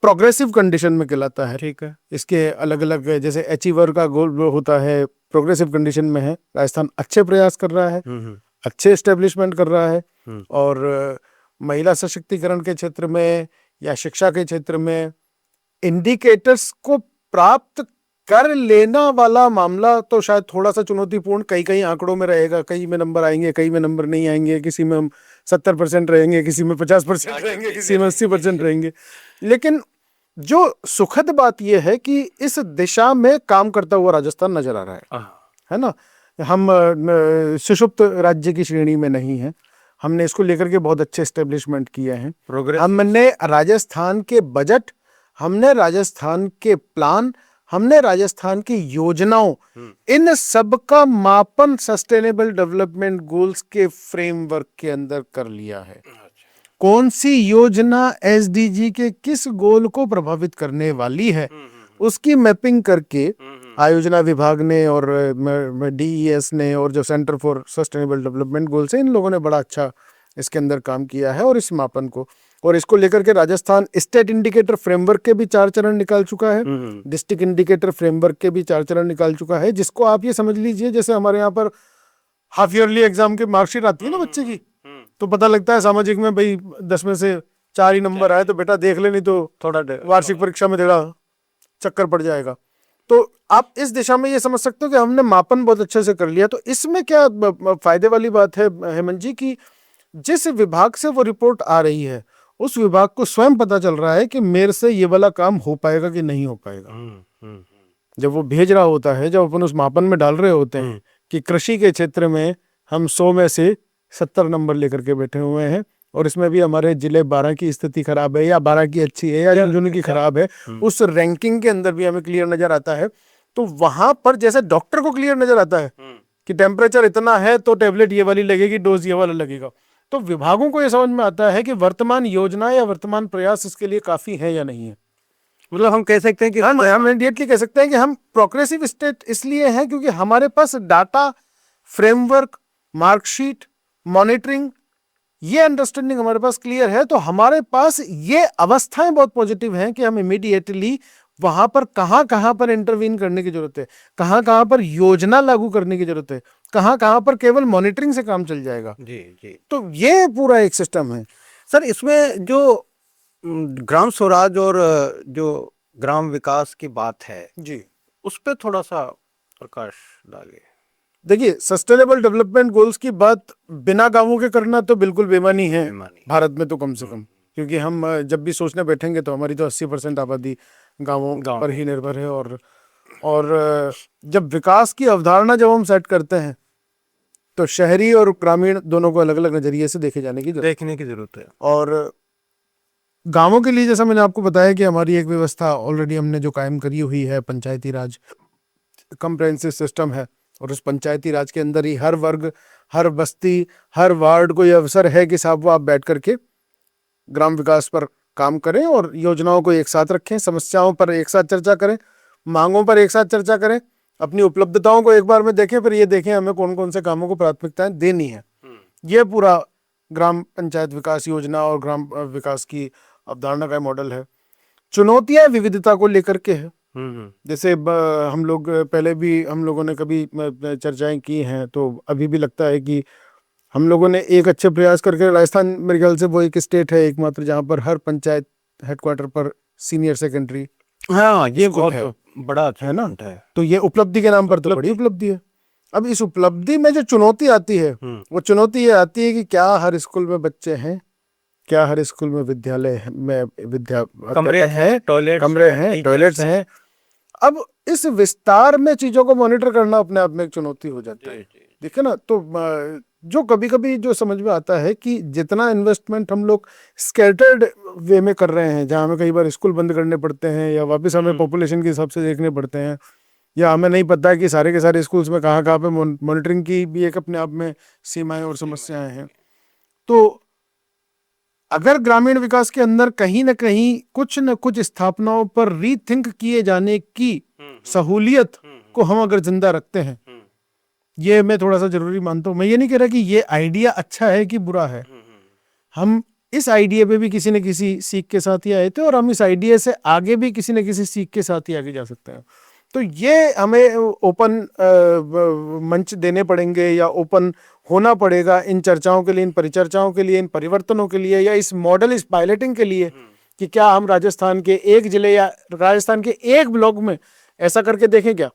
प्रोग्रेसिव कंडीशन में कहलाता है। ठीक है, इसके अलग अलग, जैसे अचीवर का गोल होता है, प्रोग्रेसिव कंडीशन में है। राजस्थान अच्छे प्रयास कर रहा है, अच्छे एस्टेब्लिशमेंट कर रहा है, और महिला सशक्तिकरण के क्षेत्र में या शिक्षा के क्षेत्र में इंडिकेटर्स को प्राप्त कर लेना वाला मामला तो शायद थोड़ा सा चुनौतीपूर्ण कई आंकड़ों में रहेगा। कई में नंबर आएंगे, कई में नंबर नहीं आएंगे, किसी में हम 70% रहेंगे, किसी में 50% रहेंगे, किसी में 80% रहेंगे। लेकिन जो सुखद बात यह है कि इस दिशा में काम करता हुआ राजस्थान नजर आ रहा है ना। हम सुषुप्त राज्य की श्रेणी में नहीं है, हमने इसको लेकर के बहुत अच्छे एस्टेब्लिशमेंट किए हैं। हमने राजस्थान के बजट, हमने राजस्थान के प्लान, हमने राजस्थान की योजनाओं, इन सब का मापन सस्टेनेबल डेवलपमेंट गोल्स के फ्रेमवर्क के अंदर कर लिया है। कौन सी योजना एसडीजी के किस गोल को प्रभावित करने वाली है, उसकी मैपिंग करके आयोजना विभाग ने और डीईएस ने और जो centre for sustainable development goals है, इन लोगों ने बड़ा अच्छा इसके अंदर काम किया है। और इस मापन को और इसको लेकर के राजस्थान स्टेट इंडिकेटर फ्रेमवर्क के भी 4 चरण निकाल चुका है, डिस्ट्रिक्ट इंडिकेटर फ्रेमवर्क के भी 4 चरण निकाल चुका है, जिसको आप ये समझ लीजिए जैसे हमारे यहाँ पर हाफ ईयरली एग्जाम की मार्कशीट आती है ना बच्चे की, तो पता लगता है सामाजिक में भाई 10 में से 4 ही नंबर आए तो बेटा देख ले, नहीं तो थोड़ा वार्षिक परीक्षा में थोड़ा चक्कर पड़ जाएगा। तो आप इस दिशा में ये समझ सकते हो कि हमने मापन बहुत अच्छे से कर लिया। तो इसमें क्या फायदे वाली बात है हेमंत जी की जिस विभाग से वो रिपोर्ट आ रही है उस विभाग को स्वयं पता चल रहा है कि मेरे से ये वाला काम हो पाएगा कि नहीं हो पाएगा। जब वो भेज रहा होता है, जब अपन उस मापन में डाल रहे होते हैं कि कृषि के क्षेत्र में हम 100 में से 70 नंबर लेकर के बैठे हुए हैं और इसमें भी हमारे जिले 12 की स्थिति खराब है या 12 की अच्छी है या झुंझुनू की खराब है, उस रैंकिंग के अंदर भी हमें क्लियर नजर आता है। तो वहां पर जैसे डॉक्टर को क्लियर नजर आता है कि टेम्परेचर इतना है तो टेबलेट ये वाली लगेगी, डोज ये वाला लगेगा, तो विभागों को यह समझ में आता है कि वर्तमान योजना या वर्तमान प्रयास इसके लिए काफी है या नहीं है। मतलब हम कह सकते हैं कि हम इमीडिएटली कह सकते हैं कि हम प्रोग्रेसिव स्टेट इसलिए हैं क्योंकि हमारे पास डाटा, फ्रेमवर्क, मार्कशीट, मॉनिटरिंग, ये अंडरस्टैंडिंग हमारे पास क्लियर है। तो हमारे पास ये अवस्थाएं बहुत पॉजिटिव हैं कि हम इमीडिएटली वहां पर कहां पर इंटरवीन करने की जरूरत है, कहां पर योजना लागू करने की जरूरत है, कहां पर केवल मॉनिटरिंग से काम चल जाएगा। जी। तो ये पूरा एक सिस्टम है सर। इसमें जो ग्राम स्वराज और जो ग्राम विकास की बात है जी, उस पर थोड़ा सा प्रकाश डालिए। देखिए, सस्टेनेबल डेवलपमेंट गोल्स की बात बिना गांवों के करना तो बिल्कुल बेमानी है भारत में, तो कम से कम, क्योंकि हम जब भी सोचने बैठेंगे तो हमारी तो 80% आबादी गांवों पर ही निर्भर है। और जब विकास की अवधारणा जब हम सेट करते हैं तो शहरी और ग्रामीण दोनों को अलग अलग नजरिए से देखने की जरूरत है। और गांवों के लिए जैसा मैंने आपको बताया कि हमारी एक व्यवस्था ऑलरेडी हमने जो कायम करी हुई है, पंचायती राज कॉम्प्रिहेंसिव सिस्टम है, और उस पंचायती राज के अंदर ही हर वर्ग, हर बस्ती, हर वार्ड को यह अवसर है कि साहब वो आप बैठ करके ग्राम विकास पर काम करें और योजनाओं को एक साथ रखें, समस्याओं पर एक साथ चर्चा करें, मांगों पर एक साथ चर्चा करें, अपनी उपलब्धताओं को एक बार में देखें, फिर ये देखें हमें कौन कौन से कामों को प्राथमिकताएं देनी है। ये पूरा ग्राम पंचायत विकास योजना और ग्राम विकास की अवधारणा का मॉडल है। चुनौतियां विविधता को लेकर के है, जैसे हम लोग पहले भी हम लोगों ने कभी चर्चाएं की हैं, तो अभी भी लगता है कि हम लोगों ने एक अच्छे प्रयास करके, राजस्थान मेरे ख्याल से वो एक स्टेट है एकमात्र जहां पर हर पंचायत हेडक्वार्टर पर सीनियर सेकेंडरी, हाँ ये बहुत बड़ा है ना, तो ये उपलब्धि के नाम पर तो बड़ी उपलब्धि है। अब इस उपलब्धि में जो चुनौती आती है वो चुनौती ये आती है कि क्या हर स्कूल में बच्चे हैं, क्या हर स्कूल में विद्यालय में कमरे हैं, टॉयलेट्स हैं। अब इस विस्तार में चीजों को मॉनिटर करना अपने आप में एक चुनौती हो जाता है, देखिए ना। तो जो कभी कभी जो समझ में आता है कि जितना इन्वेस्टमेंट हम लोग स्कैटर्ड वे में कर रहे हैं, जहाँ हमें कई बार स्कूल बंद करने पड़ते हैं या वापस हमें पॉपुलेशन के हिसाब से देखने पड़ते हैं, या हमें नहीं पता है कि सारे के सारे स्कूल्स में कहाँ पे मॉनिटरिंग की भी एक अपने आप में सीमाएं और समस्याएं हैं। तो अगर ग्रामीण विकास के अंदर कहीं ना कहीं कुछ न कुछ स्थापनाओं पर रीथिंक किए जाने की सहूलियत को हम अगर जिंदा रखते हैं, ये मैं थोड़ा सा जरूरी मानता हूं। मैं ये नहीं कह रहा कि ये आइडिया अच्छा है कि बुरा है, हम इस आइडिया पे भी किसी न किसी सीख के साथ ही आए थे और हम इस आइडिया से आगे भी किसी न किसी सीख के साथ ही आगे जा सकते हैं। तो ये हमें ओपन मंच देने पड़ेंगे या ओपन होना पड़ेगा इन चर्चाओं के लिए, इन परिचर्चाओं के लिए, इन परिवर्तनों के लिए, या इस मॉडल, इस पायलटिंग के लिए कि क्या हम राजस्थान के एक जिले या राजस्थान के एक ब्लॉक में ऐसा करके देखें क्या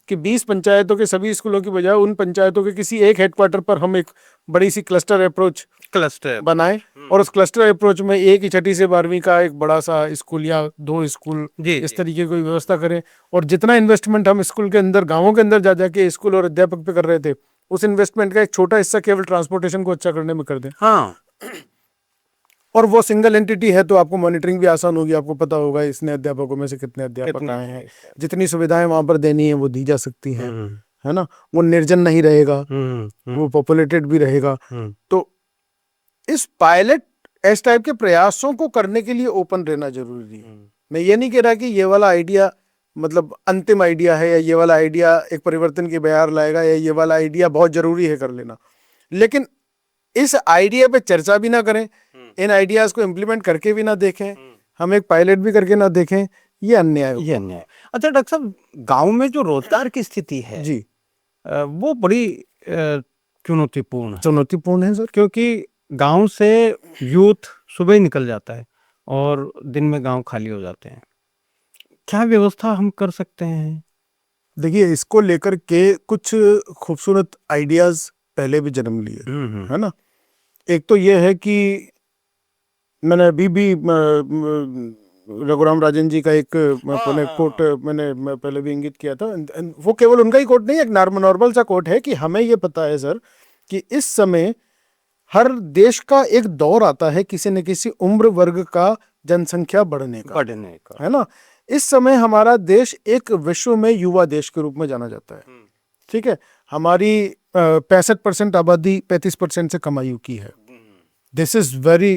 कि 20 पंचायतों के सभी स्कूलों की बजाय उन पंचायतों के किसी एक हेडक्वार्टर पर हम एक बड़ी सी क्लस्टर अप्रोच बनाएं और उस क्लस्टर अप्रोच में एक ही 6ठी से 12वीं का एक बड़ा सा स्कूल या 2 स्कूल इस तरीके की व्यवस्था करें। और जितना इन्वेस्टमेंट हम स्कूल के अंदर, गांवों के अंदर जा जाके स्कूल और अध्यापक पे कर रहे थे, उस इन्वेस्टमेंट का एक छोटा हिस्सा केवल ट्रांसपोर्टेशन को अच्छा करने में कर दें। हाँ, और वो सिंगल एंटिटी है तो आपको मॉनिटरिंग भी आसान होगी, आपको पता होगा इसने अध्यापकों में से कितने अध्यापक आए हैं, जितनी सुविधाएं वहां पर देनी है वो दी जा सकती हैं, है ना। वो निर्जन नहीं रहेगा, वो पॉपुलेटेड भी रहेगा। तो इस पायलट इस टाइप के प्रयासों को करने के लिए ओपन रहना जरूरी है। मैं ये नहीं कह रहा कि ये वाला आइडिया मतलब अंतिम आइडिया है, या ये वाला आइडिया एक परिवर्तन की बयार लाएगा, या ये वाला आइडिया बहुत जरूरी है कर लेना, लेकिन इस आइडिया पे चर्चा भी ना करें, इन आइडियाज को इम्प्लीमेंट करके भी ना देखें, हम एक पायलट भी करके ना देखें, ये अन्याय होगा। ये अन्याय। अच्छा डॉक्टर साहब, गांव में जो रोजगार की स्थिति है जी, वो बड़ी चुनौतीपूर्ण है, चुनौतीपूर्ण है सर। क्योंकि गांव से यूथ सुबह ही निकल जाता है और दिन में गांव खाली हो जाते हैं। क्या व्यवस्था हम कर सकते हैं? देखिए, इसको लेकर के कुछ खूबसूरत आइडियाज पहले भी जन्म लिए, है ना। एक तो ये है कि मैंने अभी भी रघुराम राजन जी का एक कोट मैं पहले भी इंगित किया था। वो केवल उनका ही कोट नहीं, एक नॉर्मल सा कोट है कि हमें ये पता है सर कि इस समय हर देश का एक दौर आता है किसी न किसी उम्र वर्ग का जनसंख्या बढ़ने का, है ना। इस समय हमारा देश एक विश्व में युवा देश के रूप में जाना जाता है, ठीक है। हमारी 65% आबादी 35% से कम आयु की है। This is very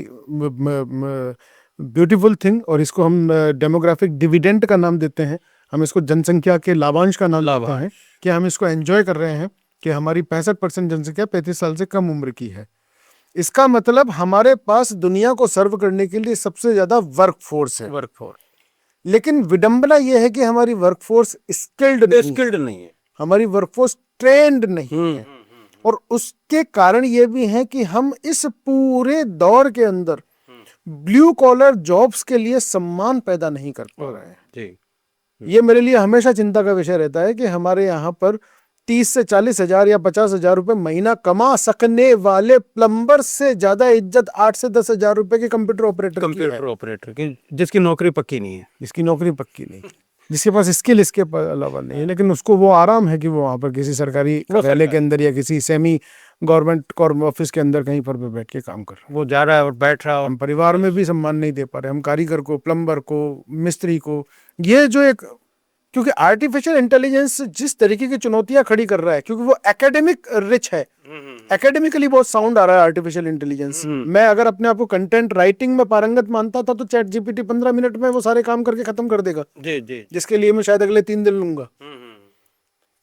beautiful thing, और इसको हम डेमोग्राफिक डिविडेंड का नाम देते हैं। हम इसको जनसंख्या के लाभांश का नाम देते हैं कि हम इसको एंजॉय कर रहे हैं कि हमारी 65% जनसंख्या 35 साल से कम उम्र की है। इसका मतलब हमारे पास दुनिया को सर्व करने के लिए सबसे ज्यादा वर्कफोर्स है। लेकिन विडंबना यह है कि हमारी वर्कफोर्स स्किल्ड नहीं है, हमारी वर्कफोर्स ट्रेंड नहीं है, और उसके कारण ये भी है कि हम इस पूरे दौर के अंदर ब्लू कॉलर जॉब्स के लिए सम्मान पैदा नहीं कर पा रहे हैं जी। ये मेरे लिए हमेशा चिंता का विषय रहता है कि हमारे यहाँ पर 30 से 40 हजार या 50 हजार रुपए महीना कमा सकने वाले प्लम्बर से ज्यादा इज्जत 8 से 10 हजार रुपए के कंप्यूटर ऑपरेटर की, जिसकी नौकरी पक्की नहीं है, जिसके पास स्किल इसके अलावा नहीं है, लेकिन उसको वो आराम है कि वो वहां पर किसी सरकारी कार्यालय के अंदर या किसी सेमी गवर्नमेंट ऑफिस के अंदर कहीं पर बैठ के काम कर रहा है। वो जा रहा है और बैठ रहा है। हम परिवार में भी सम्मान नहीं दे पा रहे, हम कारीगर को, प्लम्बर को, मिस्त्री को। ये जो एक, क्योंकि आर्टिफिशियल इंटेलिजेंस जिस तरीके की चुनौतियां खड़ी कर रहा है, क्योंकि वो एकेडमिक रिच है, एकेडमिकली बहुत साउंड आ रहा है आर्टिफिशियल इंटेलिजेंस। मैं अगर अपने आप को कंटेंट राइटिंग में पारंगत मानता था तो चैट जीपीटी 15 मिनट में वो सारे काम करके खत्म कर देगा जी, जिसके लिए मैं शायद अगले 3 दिन लूंगा।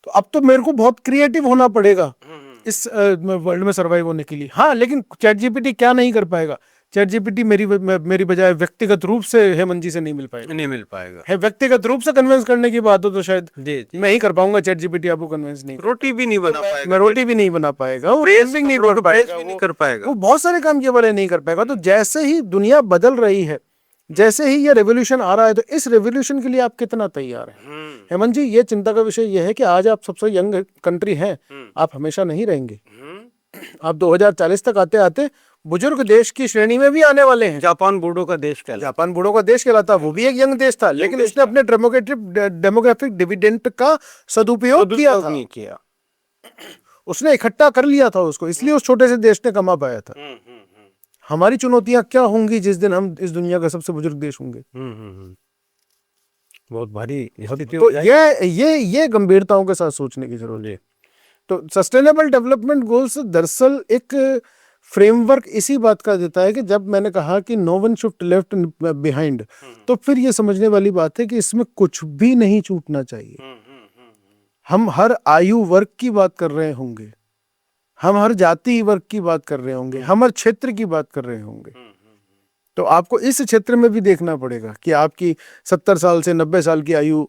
तो अब तो मेरे को बहुत क्रिएटिव होना पड़ेगा इस वर्ल्ड में सर्वाइव होने के लिए। हाँ, लेकिन चैट जीपीटी क्या नहीं कर पाएगा? चैट जीपीटी मेरी बजाय व्यक्तिगत रूप से हेमंत जी से नहीं मिल पाएगा। है व्यक्तिगत रूप से कन्विंस करने की बात हो तो शायद मैं ही कर पाऊंगा, चैट जीपीटी आपको कन्विंस नहीं। रोटी भी नहीं बना पाएगा, मैं रोटी भी नहीं बना पाएगा, वो नहीं कर पाएगा, वो बहुत सारे काम ये वाले नहीं कर पाएगा। तो जैसे ही दुनिया बदल रही है, जैसे ही ये रेवोल्यूशन आ रहा है, तो इस रेवोल्यूशन के लिए आप कितना तैयार हैं? हेमंत जी, ये चिंता का विषय यह है कि आज आप सबसे यंग कंट्री हैं, आप हमेशा नहीं रहेंगे। आप 2040 तक आते आते बुजुर्ग देश की श्रेणी में भी आने वाले हैं। जापान बूढ़ों का देश कहलाता, वो भी एक यंग देश था, लेकिन उसने अपने डेमोग्राफिक डिविडेंड का सदुपयोग किया। उसने इकट्ठा कर लिया था उसको, इसलिए उस छोटे से देश ने कमा पाया था। हमारी चुनौतियां क्या होंगी जिस दिन हम इस दुनिया का सबसे बुजुर्ग देश होंगे? बहुत भारी। तो ये गंभीरताओं के साथ सोचने की जरूरत है। तो सस्टेनेबल डेवलपमेंट गोल्स दरअसल एक फ्रेमवर्क इसी बात का देता है कि जब मैंने कहा कि no one should left behind, तो फिर ये समझने वाली बात है कि इसमें कुछ भी नहीं छूटना चाहिए। हम हर आयु वर्ग की बात कर रहे होंगे, हम हर जाति वर्ग की बात कर रहे होंगे, हम हर क्षेत्र की बात कर रहे होंगे। तो आपको इस क्षेत्र में भी देखना पड़ेगा कि आपकी 70 साल से 90 साल की आयु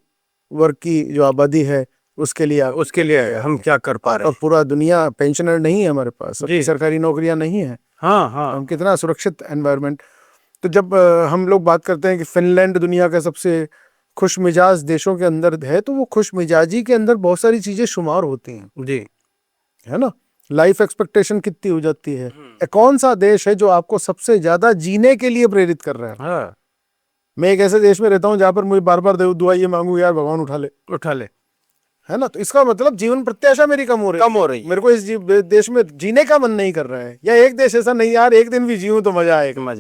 वर्ग की जो आबादी है उसके लिए हम क्या कर पा रहे हैं। और पूरा दुनिया पेंशनर नहीं है हमारे पास, सरकारी नौकरियां नहीं है। हाँ, हम कितना सुरक्षित एनवायरनमेंट। तो जब हम लोग बात करते हैं कि फिनलैंड दुनिया का सबसे खुश मिजाज देशों के अंदर है, तो वो खुश मिजाजी के अंदर बहुत सारी चीजें शुमार होती हैं जी, है ना। लाइफ एक्सपेक्टेशन कितनी हो जाती है, कौन सा देश है जो आपको सबसे ज्यादा जीने के लिए प्रेरित कर रहा है? हाँ। मैं एक ऐसे देश में रहता हूँ जहां पर मुझे बार बार दुआ ये मांगू, यार भगवान उठा ले, है ना। तो इसका मतलब जीवन प्रत्याशा मेरी कम हो रही है। मेरे को इस देश में जीने का मन नहीं कर रहा है, या एक देश ऐसा नहीं, यार एक दिन भी जीऊं तो मजा आएगा।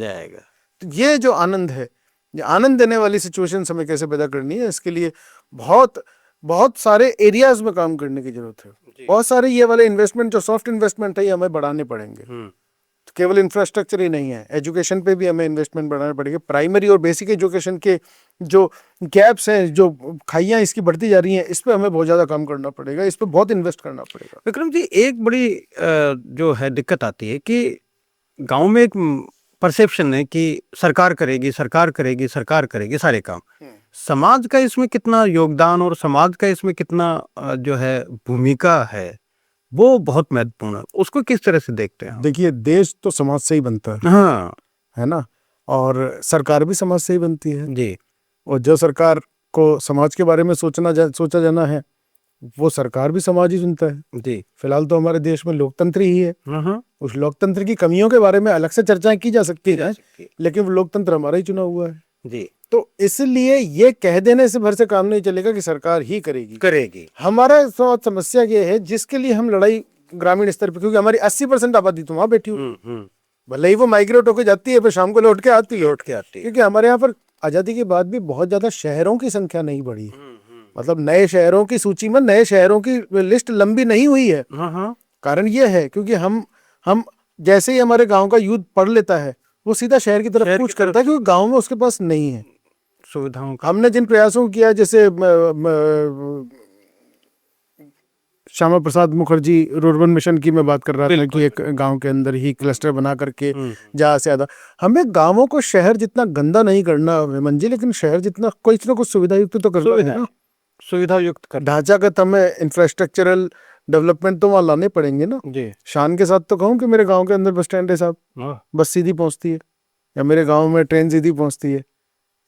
तो ये जो आनंद है, ये आनंद देने वाली सिचुएशन हमें कैसे पैदा करनी है, इसके लिए बहुत सारे एरियाज में काम करने की जरूरत है। बहुत सारे ये वाले इन्वेस्टमेंट जो सॉफ्ट इन्वेस्टमेंट है, ये हमें बढ़ाने पड़ेंगे। तो केवल इंफ्रास्ट्रक्चर ही नहीं है, एजुकेशन पे भी हमें इन्वेस्टमेंट बढ़ाना पड़ेगा। प्राइमरी और बेसिक एजुकेशन के जो गैप्स हैं, जो खाइयां इसकी बढ़ती जा रही हैं, इस पे हमें बहुत ज़्यादा काम करना पड़ेगा, इस पे बहुत इन्वेस्ट करना पड़ेगा। विक्रम जी, एक बड़ी जो है दिक्कत आती है कि गांव में एक परसेप्शन है कि सरकार करेगी, सरकार करेगी, सरकार करेगी सारे काम। समाज का इसमें कितना योगदान और समाज का इसमें कितना जो है भूमिका है, वो बहुत महत्वपूर्ण है। उसको किस तरह से देखते हैं? देखिए, देश तो समाज से ही बनता है, हाँ है ना, और सरकार भी समाज से ही बनती है। जी। और जो सरकार को समाज के बारे में सोचा जाना है, वो सरकार भी समाज ही चुनता है। जी। फिलहाल तो हमारे देश में लोकतंत्र ही है। हाँ। उस लोकतंत्र की कमियों के बारे में अलग से चर्चाएं की जा सकती है, लेकिन वो लोकतंत्र हमारा ही चुना हुआ है जी। तो इसलिए ये कह देने से भर से काम नहीं चलेगा कि सरकार ही करेगी। हमारा समस्या ये है जिसके लिए हम लड़ाई ग्रामीण स्तर पर, क्योंकि हमारी 80% आबादी तो वहां बैठी हुई, भले ही वो माइग्रेट होकर जाती है, फिर शाम को लौट के आती है, क्योंकि हमारे यहाँ पर आजादी के बाद भी बहुत ज्यादा शहरों की संख्या नहीं बढ़ी। मतलब नए शहरों की सूची में नए शहरों की लिस्ट लंबी नहीं हुई है। कारण ये है क्योंकि हम जैसे ही हमारे गांव का यूथ पढ़ लेता है, वो सीधा शहर की तरफ कूच करता है, क्योंकि गांव में उसके पास नहीं है सुविधाओं का। हमने जिन प्रयासों किया, जैसे श्यामा प्रसाद मुखर्जी रूरबन मिशन की मैं बात कर रहा था कि एक गांव के अंदर ही क्लस्टर बना करके ज्यादा से ज्यादा, हमें गांवों को शहर जितना गंदा नहीं करना मंजी, लेकिन शहर जितना कुछ ना कुछ सुविधा युक्त तो करना है ना, सुविधा युक्त ढांचागत हमें इंफ्रास्ट्रक्चरल डेवलपमेंट तो वहाँ लाने पड़ेंगे ना जी। शान के साथ तो कहूँ कि मेरे गांव के अंदर बस स्टैंड है साहब, बस सीधी पहुंचती है, या मेरे गांव में ट्रेन सीधी पहुंचती है,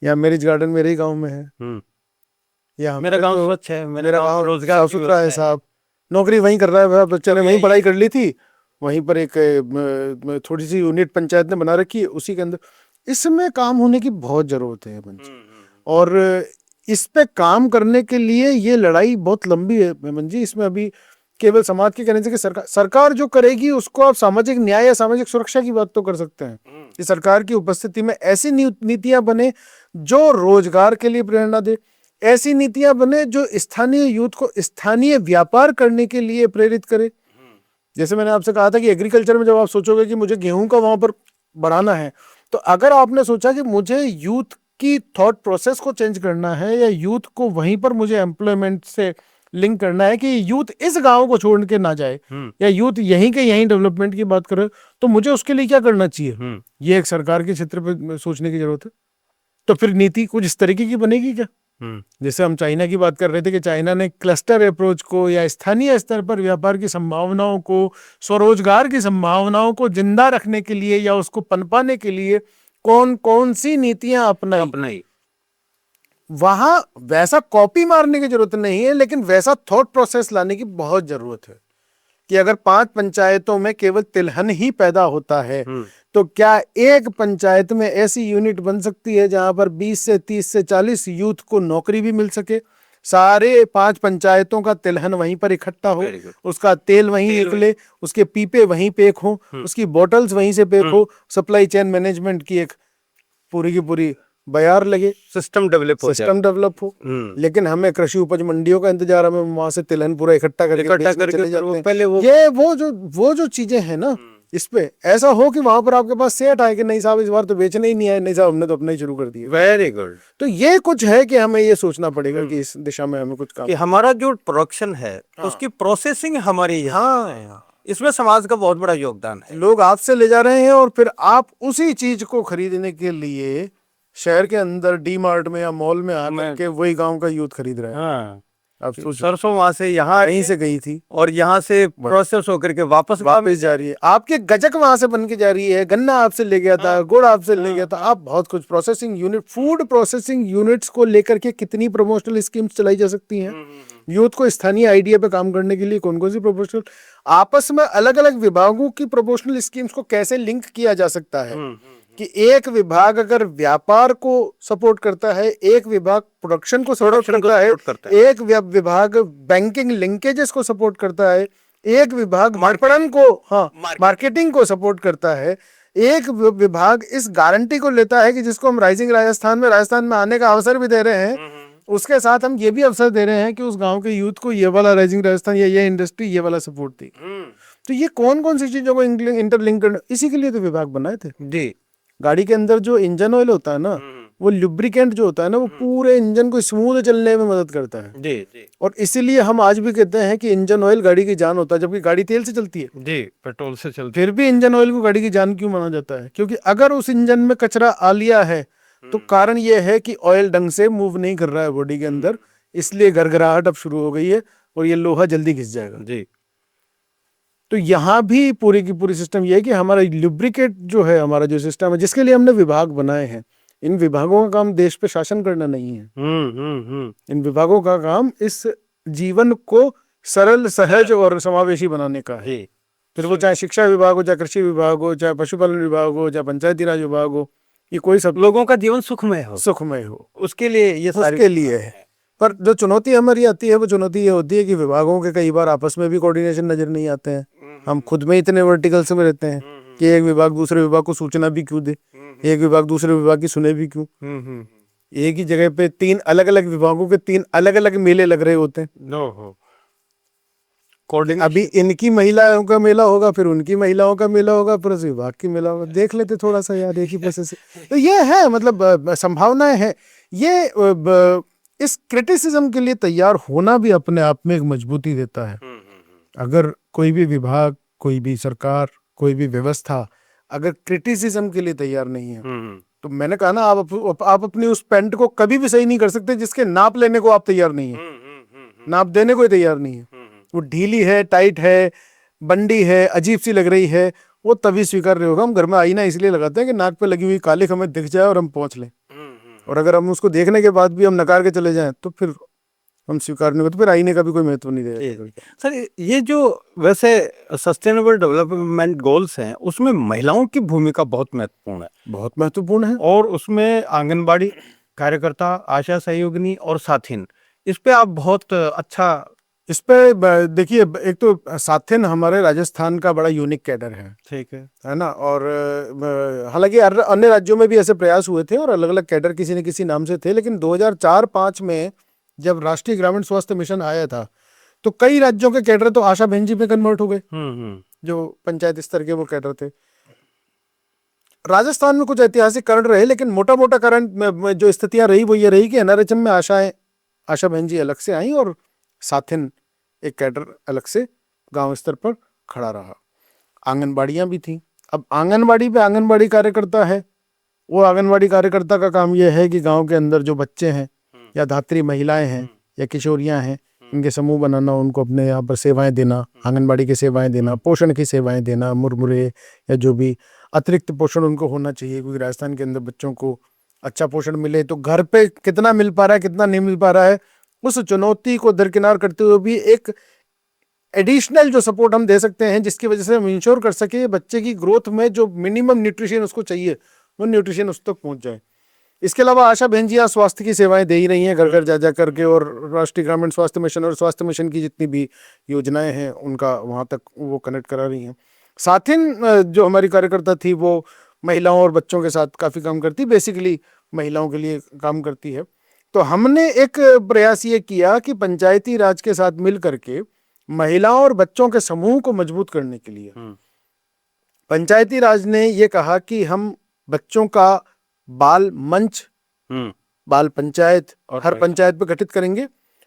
या मैरिज गार्डन मेरे ही गांव में है, या मेरा गांव स्वच्छ है, मेरा गांव रोजगार साफ सुथरा है साहब, नौकरी वहीं कर रहा है, बच्चे ने वहीं पढ़ाई कर ली थी, वहीं पर एक थोड़ी सी यूनिट पंचायत ने बना रखी है, उसी के अंदर। इसमें काम होने की बहुत जरूरत है और इस पे काम करने के लिए ये लड़ाई बहुत लंबी है हेमंत जी। इसमें अभी केवल समाज के कहने से कि सरकार जो करेगी उसको आप सामाजिक न्याय या सामाजिक सुरक्षा की बात तो कर सकते हैं कि सरकार की उपस्थिति में ऐसी नीतियां बने जो रोजगार के लिए प्रेरणा दे, ऐसी नीतियां बने जो स्थानीय यूथ को स्थानीय व्यापार करने के लिए प्रेरित करे। जैसे मैंने आपसे कहा था कि एग्रीकल्चर में जब आप सोचोगे कि मुझे गेहूं का वहां पर बढ़ाना है, तो अगर आपने सोचा कि मुझे यूथ की थॉट प्रोसेस को चेंज करना है या यूथ को वहीं पर मुझे एम्प्लॉयमेंट से लिंक करना है कि यूथ इस गांव को छोड़ के ना जाए या यूथ यहीं के यहीं डेवलपमेंट की बात करे, तो मुझे उसके लिए क्या करना चाहिए, ये एक सरकार के क्षेत्र पर सोचने की जरूरत है। तो फिर नीति कुछ इस तरीके की बनेगी क्या? जैसे हम चाइना की बात कर रहे थे कि चाइना ने क्लस्टर अप्रोच को या स्थानीय स्तर पर व्यापार की संभावनाओं को, स्वरोजगार की संभावनाओं को जिंदा रखने के लिए या उसको पनपाने के लिए कौन कौन सी नीतियां अपनाई, वहां वैसा कॉपी मारने की जरूरत नहीं है, लेकिन वैसा थॉट प्रोसेस लाने की बहुत जरूरत है कि अगर 5 पंचायतों में केवल तिलहन ही पैदा होता है तो क्या एक पंचायत में ऐसी यूनिट बन सकती है जहां पर 20 से 30 से 40 यूथ को नौकरी भी मिल सके, सारे 5 पंचायतों का तिलहन वहीं पर इकट्ठा हो, उसका तेल वहीं निकले, उसके पीपे वहीं पैक हो, उसकी बोतल्स वहीं से पैक हो, सप्लाई चेन मैनेजमेंट की एक पूरी की पूरी बयार लगे, सिस्टम डेवलप हो। लेकिन हमें कृषि उपज मंडियों का इंतजार, हमें वहां से तिलहन पूरा इकट्ठा करके चले जाते हैं। पहले वो जो चीजें हैं ना, इस पे ऐसा हो कि वहां पर आपके पास सेट आए कि नहीं साहब इस बार तो बेचने ही नहीं आए, नहीं साहब हमने तो अपना ही शुरू कर दिया। Very good. तो ये कुछ है कि हमें ये सोचना पड़ेगा कि इस दिशा में हमें कुछ काम, कि हमारा जो प्रोडक्शन है उसकी प्रोसेसिंग हमारी इसमें समाज का बहुत बड़ा योगदान है। लोग आपसे ले जा रहे हैं और फिर आप उसी चीज को खरीदने के लिए शहर के अंदर डी मार्ट में या मॉल में आकर के वही गांव का यूथ खरीद रहे हैं। अब सरसों वहां से यहाँ यहीं से गई थी और यहाँ से प्रोसेस होकर के वापस जा रही है, आपके गजक वहां से बन के जा रही है, गन्ना आपसे ले गया था, गुड़ आपसे ले गया था, आप बहुत कुछ processing unit, food processing units को लेकर के कितनी प्रमोशनल स्कीम्स चलाई जा सकती हैं। यूथ को स्थानीय आइडिया पे काम करने के लिए कौन कौन सी प्रमोशनल, आपस में अलग अलग विभागों की प्रमोशनल स्कीम्स को कैसे लिंक किया जा सकता है कि एक विभाग अगर व्यापार को सपोर्ट करता है, एक विभाग प्रोडक्शन को सपोर्ट करता है, एक विभाग बैंकिंग लिंकेजेस को सपोर्ट करता है, एक विभाग मार्केटिंग को सपोर्ट करता है, एक विभाग इस गारंटी को लेता है कि जिसको हम राइजिंग राजस्थान में आने का अवसर भी दे रहे हैं, उसके साथ हम ये भी अवसर दे रहे हैं कि उस गांव के यूथ को ये वाला राइजिंग राजस्थान या ये इंडस्ट्री ये वाला सपोर्ट दी। तो ये कौन कौन सी चीजों को इंटरलिंक करना, इसी के लिए तो विभाग बनाए थे। जी। गाड़ी के अंदर जो इंजन ऑयल होता है ना, वो लुब्रिकेंट जो होता है ना, वो पूरे इंजन को स्मूथ चलने में मदद करता है। जी जी और इसीलिए हम आज भी कहते हैं कि इंजन ऑयल गाड़ी की जान होता है, जबकि गाड़ी तेल से चलती है। जी, पेट्रोल से चलती फिर भी इंजन ऑयल को गाड़ी की जान क्यों माना जाता है? क्योंकि अगर उस इंजन में कचरा आ लिया है तो कारण ये है कि ऑयल ढंग से मूव नहीं कर रहा है बॉडी के अंदर, इसलिए गरगराहट अब शुरू हो गई है और ये लोहा जल्दी घिस जाएगा। जी। तो यहाँ भी पूरी की पूरी सिस्टम ये है कि हमारा लुब्रिकेट जो है, हमारा जो सिस्टम है, जिसके लिए हमने विभाग बनाए हैं, इन विभागों का काम देश पे शासन करना नहीं है। इन विभागों का काम इस जीवन को सरल, सहज और समावेशी बनाने का है। जी। फिर वो चाहे शिक्षा विभाग हो, चाहे कृषि विभाग हो, चाहे पशुपालन विभाग हो, चाहे पंचायती राज विभाग हो, ये कोई सब लोगों का जीवन सुखमय हो, उसके लिए ये उसके लिए है। पर जो चुनौती हमारी आती है, वो चुनौती ये होती है कि विभागों के कई बार आपस में भी कोऑर्डिनेशन नजर नहीं आते हैं। हम खुद में इतने वर्टिकल्स में रहते हैं कि एक विभाग दूसरे विभाग को सूचना भी क्यों दे, एक विभाग दूसरे विभाग की सुने भी क्यों। एक ही जगह पे 3 अलग अलग विभागों के 3 अलग अलग मेले लग रहे होते हैं। अभी इनकी महिलाओं का मेला होगा, फिर उनकी महिलाओं का मेला होगा, फिर उस विभाग की मेला होगा। देख लेते थोड़ा सा यार, एक ही प्रोसेस से। तो ये है, मतलब संभावनाएं है। ये इस क्रिटिसिज्म के लिए तैयार होना भी अपने आप में एक मजबूती देता है। अगर कोई भी विभाग, कोई भी सरकार, कोई भी व्यवस्था अगर क्रिटिसिज्म के लिए तैयार नहीं है, तो मैंने कहा ना, आप अपनी उस पेंट को कभी भी सही नहीं कर सकते जिसके नाप लेने को आप तैयार नहीं है, नाप देने को ही तैयार नहीं है। वो ढीली है, टाइट है, बंडी है, अजीब सी लग रही है, वो तभी स्वीकार्य होगा। हम घर में आईना इसलिए लगाते हैं कि नाक पे लगी हुई कालिख हमें दिख जाए और हम पहुंच लें। और अगर हम उसको देखने के बाद भी हम नकार के चले जाएं तो फिर हम स्वीकार नहीं होते, तो फिर आईने का भी कोई महत्व नहीं रहेगा। सर, ये जो वैसे सस्टेनेबल डेवलपमेंट गोल्स हैं, उसमें महिलाओं की भूमिका बहुत महत्वपूर्ण है। बहुत महत्वपूर्ण है। और उसमें आंगनबाड़ी कार्यकर्ता, आशा सहयोगिनी और साथिन, इस पे आप बहुत अच्छा, इस पे देखिए, एक तो साथिन हमारे राजस्थान का बड़ा यूनिक कैडर है। ठीक है ना। और हालांकि अन्य राज्यों में भी ऐसे प्रयास हुए थे और अलग अलग कैडर किसी न किसी नाम से थे, लेकिन 2004-05 में जब राष्ट्रीय ग्रामीण स्वास्थ्य मिशन आया था तो कई राज्यों के कैडर तो आशा बहन जी में कन्वर्ट हो गए, जो पंचायत स्तर के वो कैडर थे। राजस्थान में कुछ ऐतिहासिक कारण रहे, लेकिन मोटा मोटा कारण जो स्थितियां रही वो ये रही कि एनआरएचएम में आशा बहन जी अलग से आई और साथिन एक कैडर अलग से गांव स्तर पर खड़ा रहा। आंगनबाड़ियां भी थी। अब आंगनबाड़ी पे आंगनबाड़ी कार्यकर्ता है, वो आंगनबाड़ी कार्यकर्ता का काम यह है कि गांव के अंदर जो बच्चे हैं या धात्री महिलाएं हैं या किशोरियां हैं, इनके समूह बनाना, उनको अपने यहाँ पर सेवाएं देना, आंगनबाड़ी की सेवाएं देना, पोषण की सेवाएं देना, मुरमुरे या जो भी अतिरिक्त पोषण उनको होना चाहिए, क्योंकि राजस्थान के अंदर बच्चों को अच्छा पोषण मिले। तो घर पे कितना मिल पा रहा है, कितना नहीं मिल पा रहा है, उस चुनौती को दरकिनार करते हुए भी एक एडिशनल जो सपोर्ट हम दे सकते हैं, जिसकी वजह से हम इंश्योर कर सके बच्चे की ग्रोथ में जो मिनिमम न्यूट्रिशन उसको चाहिए वो न्यूट्रिशन उस तक पहुंच जाए। इसके अलावा आशा बहन जी स्वास्थ्य की सेवाएं दे ही रही हैं घर घर जा करके, और राष्ट्रीय ग्रामीण स्वास्थ्य मिशन और स्वास्थ्य मिशन की जितनी भी योजनाएं हैं उनका वहां तक वो कनेक्ट करा रही हैं। साथिन जो हमारी कार्यकर्ता थी वो महिलाओं और बच्चों के साथ काफी काम करती, बेसिकली महिलाओं के लिए काम करती है। तो हमने एक प्रयास ये किया कि पंचायती राज के साथ मिल करके महिलाओं और बच्चों के समूह को मजबूत करने के लिए पंचायती राज ने ये कहा कि हम बच्चों का बाल मंच, बाल पंचायत और हर पंचायत पे गठित करेंगे,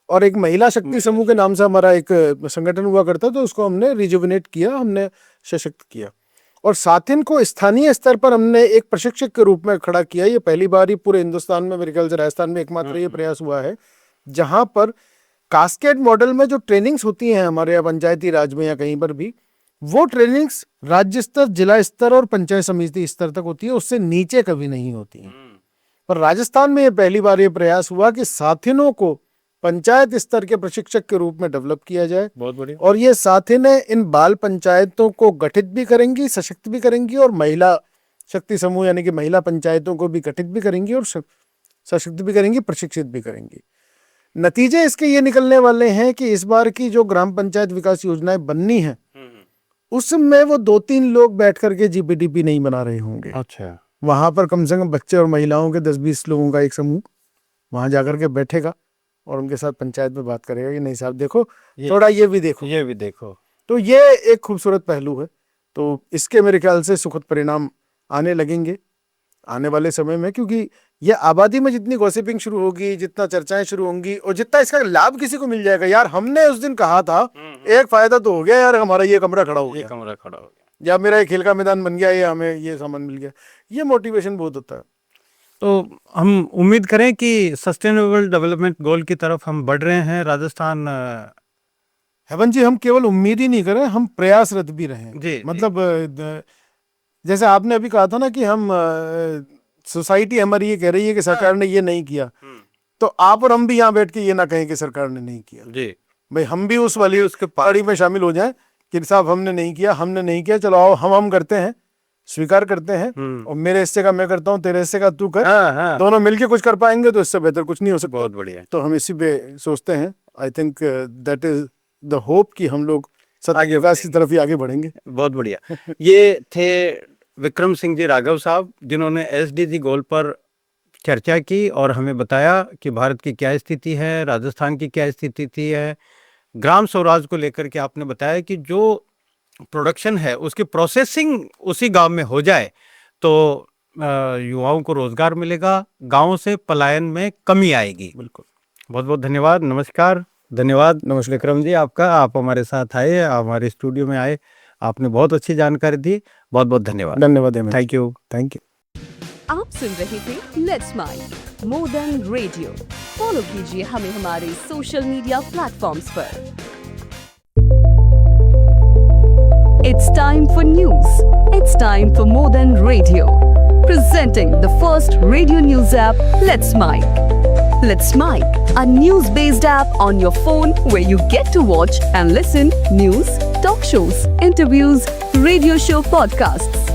और एक महिला शक्ति समूह के नाम से हमारा एक संगठन हुआ करता, तो उसको हमने रिजुविनेट किया, हमने सशक्त किया। और साथिन को स्थानीय स्तर पर हमने एक प्रशिक्षक के रूप में खड़ा किया। ये पहली बार ही पूरे हिंदुस्तान में, मेरे ख्याल से राजस्थान में एकमात्र ये प्रयास हुआ है जहां पर कास्केड मॉडल में जो ट्रेनिंग्स होती हैं हमारे यहाँ पंचायती राज में या कहीं पर भी, वो ट्रेनिंग्स राज्य स्तर, जिला स्तर और पंचायत समिति स्तर तक होती है, उससे नीचे कभी नहीं होती है। पर राजस्थान में ये पहली बार ये प्रयास हुआ कि साथिनों को पंचायत स्तर के प्रशिक्षक के रूप में डेवलप किया जाए। बहुत बढ़िया। और ये साथिनें इन बाल पंचायतों को गठित भी करेंगी, सशक्त भी करेंगी, और महिला शक्ति समूह यानी कि महिला पंचायतों को भी गठित भी करेंगी और सशक्त भी करेंगी, प्रशिक्षित भी करेंगी। नतीजे इसके ये निकलने वाले हैं कि इस बार की जो ग्राम पंचायत विकास योजनाएं बननी है उसमें वो 2-3 लोग बैठ करके जीपीडीपी नहीं बना रहे होंगे। अच्छा। वहां पर कम से कम बच्चे और महिलाओं के 10-20 लोगों का एक समूह वहां जाकर के बैठेगा और उनके साथ पंचायत में बात करेगा कि नहीं साहब देखो, थोड़ा ये भी देखो। ये भी देखो। तो ये एक खूबसूरत पहलू है। तो इसके मेरे ख्याल से सुखद परिणाम आने लगेंगे आने वाले समय में, क्योंकि ये आबादी में जितनी गॉसिपिंग शुरू होगी, जितना चर्चाएं शुरू होंगी और जितना इसका लाभ किसी को मिल जाएगा, यार हमने उस दिन कहा था, एक फायदा तो हो गया यार, हमारा ये कमरा खड़ा हो गया, या मेरा एक खेल का मैदान बन गया, या हमें ये सामान मिल गया, ये मोटिवेशन बहुत होता है। तो हम उम्मीद करें कि सस्टेनेबल डेवलपमेंट गोल की तरफ हम बढ़ रहे हैं राजस्थान। हेवन जी, हम केवल उम्मीद ही नहीं करें, हम प्रयासरत भी रहे। जी, मतलब जैसे आपने अभी कहा था ना कि हम सोसाइटी हमारी ये कह रही है कि सरकार ने ये नहीं किया, तो आप और हम भी यहाँ बैठ के ये ना कहें कि सरकार ने नहीं किया। जी भाई हम भी उस वाली उसके पार्टी में शामिल हो जाएं कि साहब हमने नहीं किया, चलो आओ हम करते हैं, स्वीकार करते हैं, और मेरे हिस्से का मैं करता हूँ, तेरे हिस्से का तू कर, दोनों मिलके कुछ कर पाएंगे तो इससे बेहतर कुछ नहीं हो सकता। बहुत बढ़िया। तो हम इसी पे सोचते हैं। I think that is the hope कि हम लोग आगे विकास की तरफ ही आगे बढ़ेंगे। बहुत बढ़िया। ये थे विक्रम सिंह जी राघव साहब, जिन्होंने एसडीजी गोल पर चर्चा की और हमें बताया कि भारत की क्या स्थिति है, राजस्थान की क्या स्थिति है। ग्राम स्वराज को लेकर के आपने बताया कि जो प्रोडक्शन है उसकी प्रोसेसिंग उसी गांव में हो जाए तो युवाओं को रोजगार मिलेगा, गांवों से पलायन में कमी आएगी। बिल्कुल। बहुत बहुत धन्यवाद। नमस्कार। धन्यवाद नमस्कार विक्रम जी आपका, आप हमारे साथ आए, आप हमारे स्टूडियो में आए, आपने बहुत अच्छी जानकारी दी। बहुत बहुत धन्यवाद। धन्यवाद। Thank you. Thank you. आप सुन रहे थे let's mike more than radio. Follow कीजिए हमें हमारे सोशल मीडिया प्लेटफॉर्म्स पर। It's time for news. It's time for more than radio. Presenting the first radio news app, Let's Mic. Let's Mic, a news-based app on your phone where you get to watch and listen news, talk shows, interviews, radio show podcasts.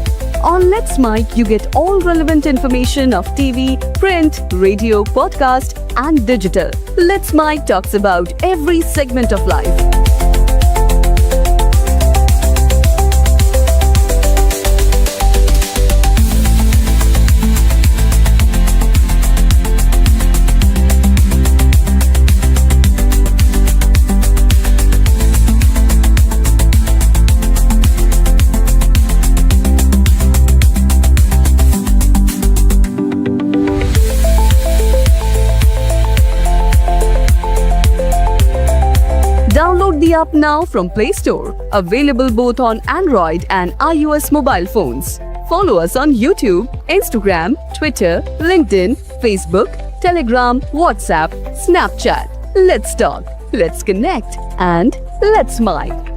On Let's Mic, you get all relevant information of TV, print, radio, podcast, and digital. Let's Mic talks about every segment of life. Download the app now from Play Store. Available both on Android and iOS mobile phones. Follow us on YouTube, Instagram, Twitter, LinkedIn, Facebook, Telegram, WhatsApp, Snapchat. Let's talk, let's connect, and let's mic.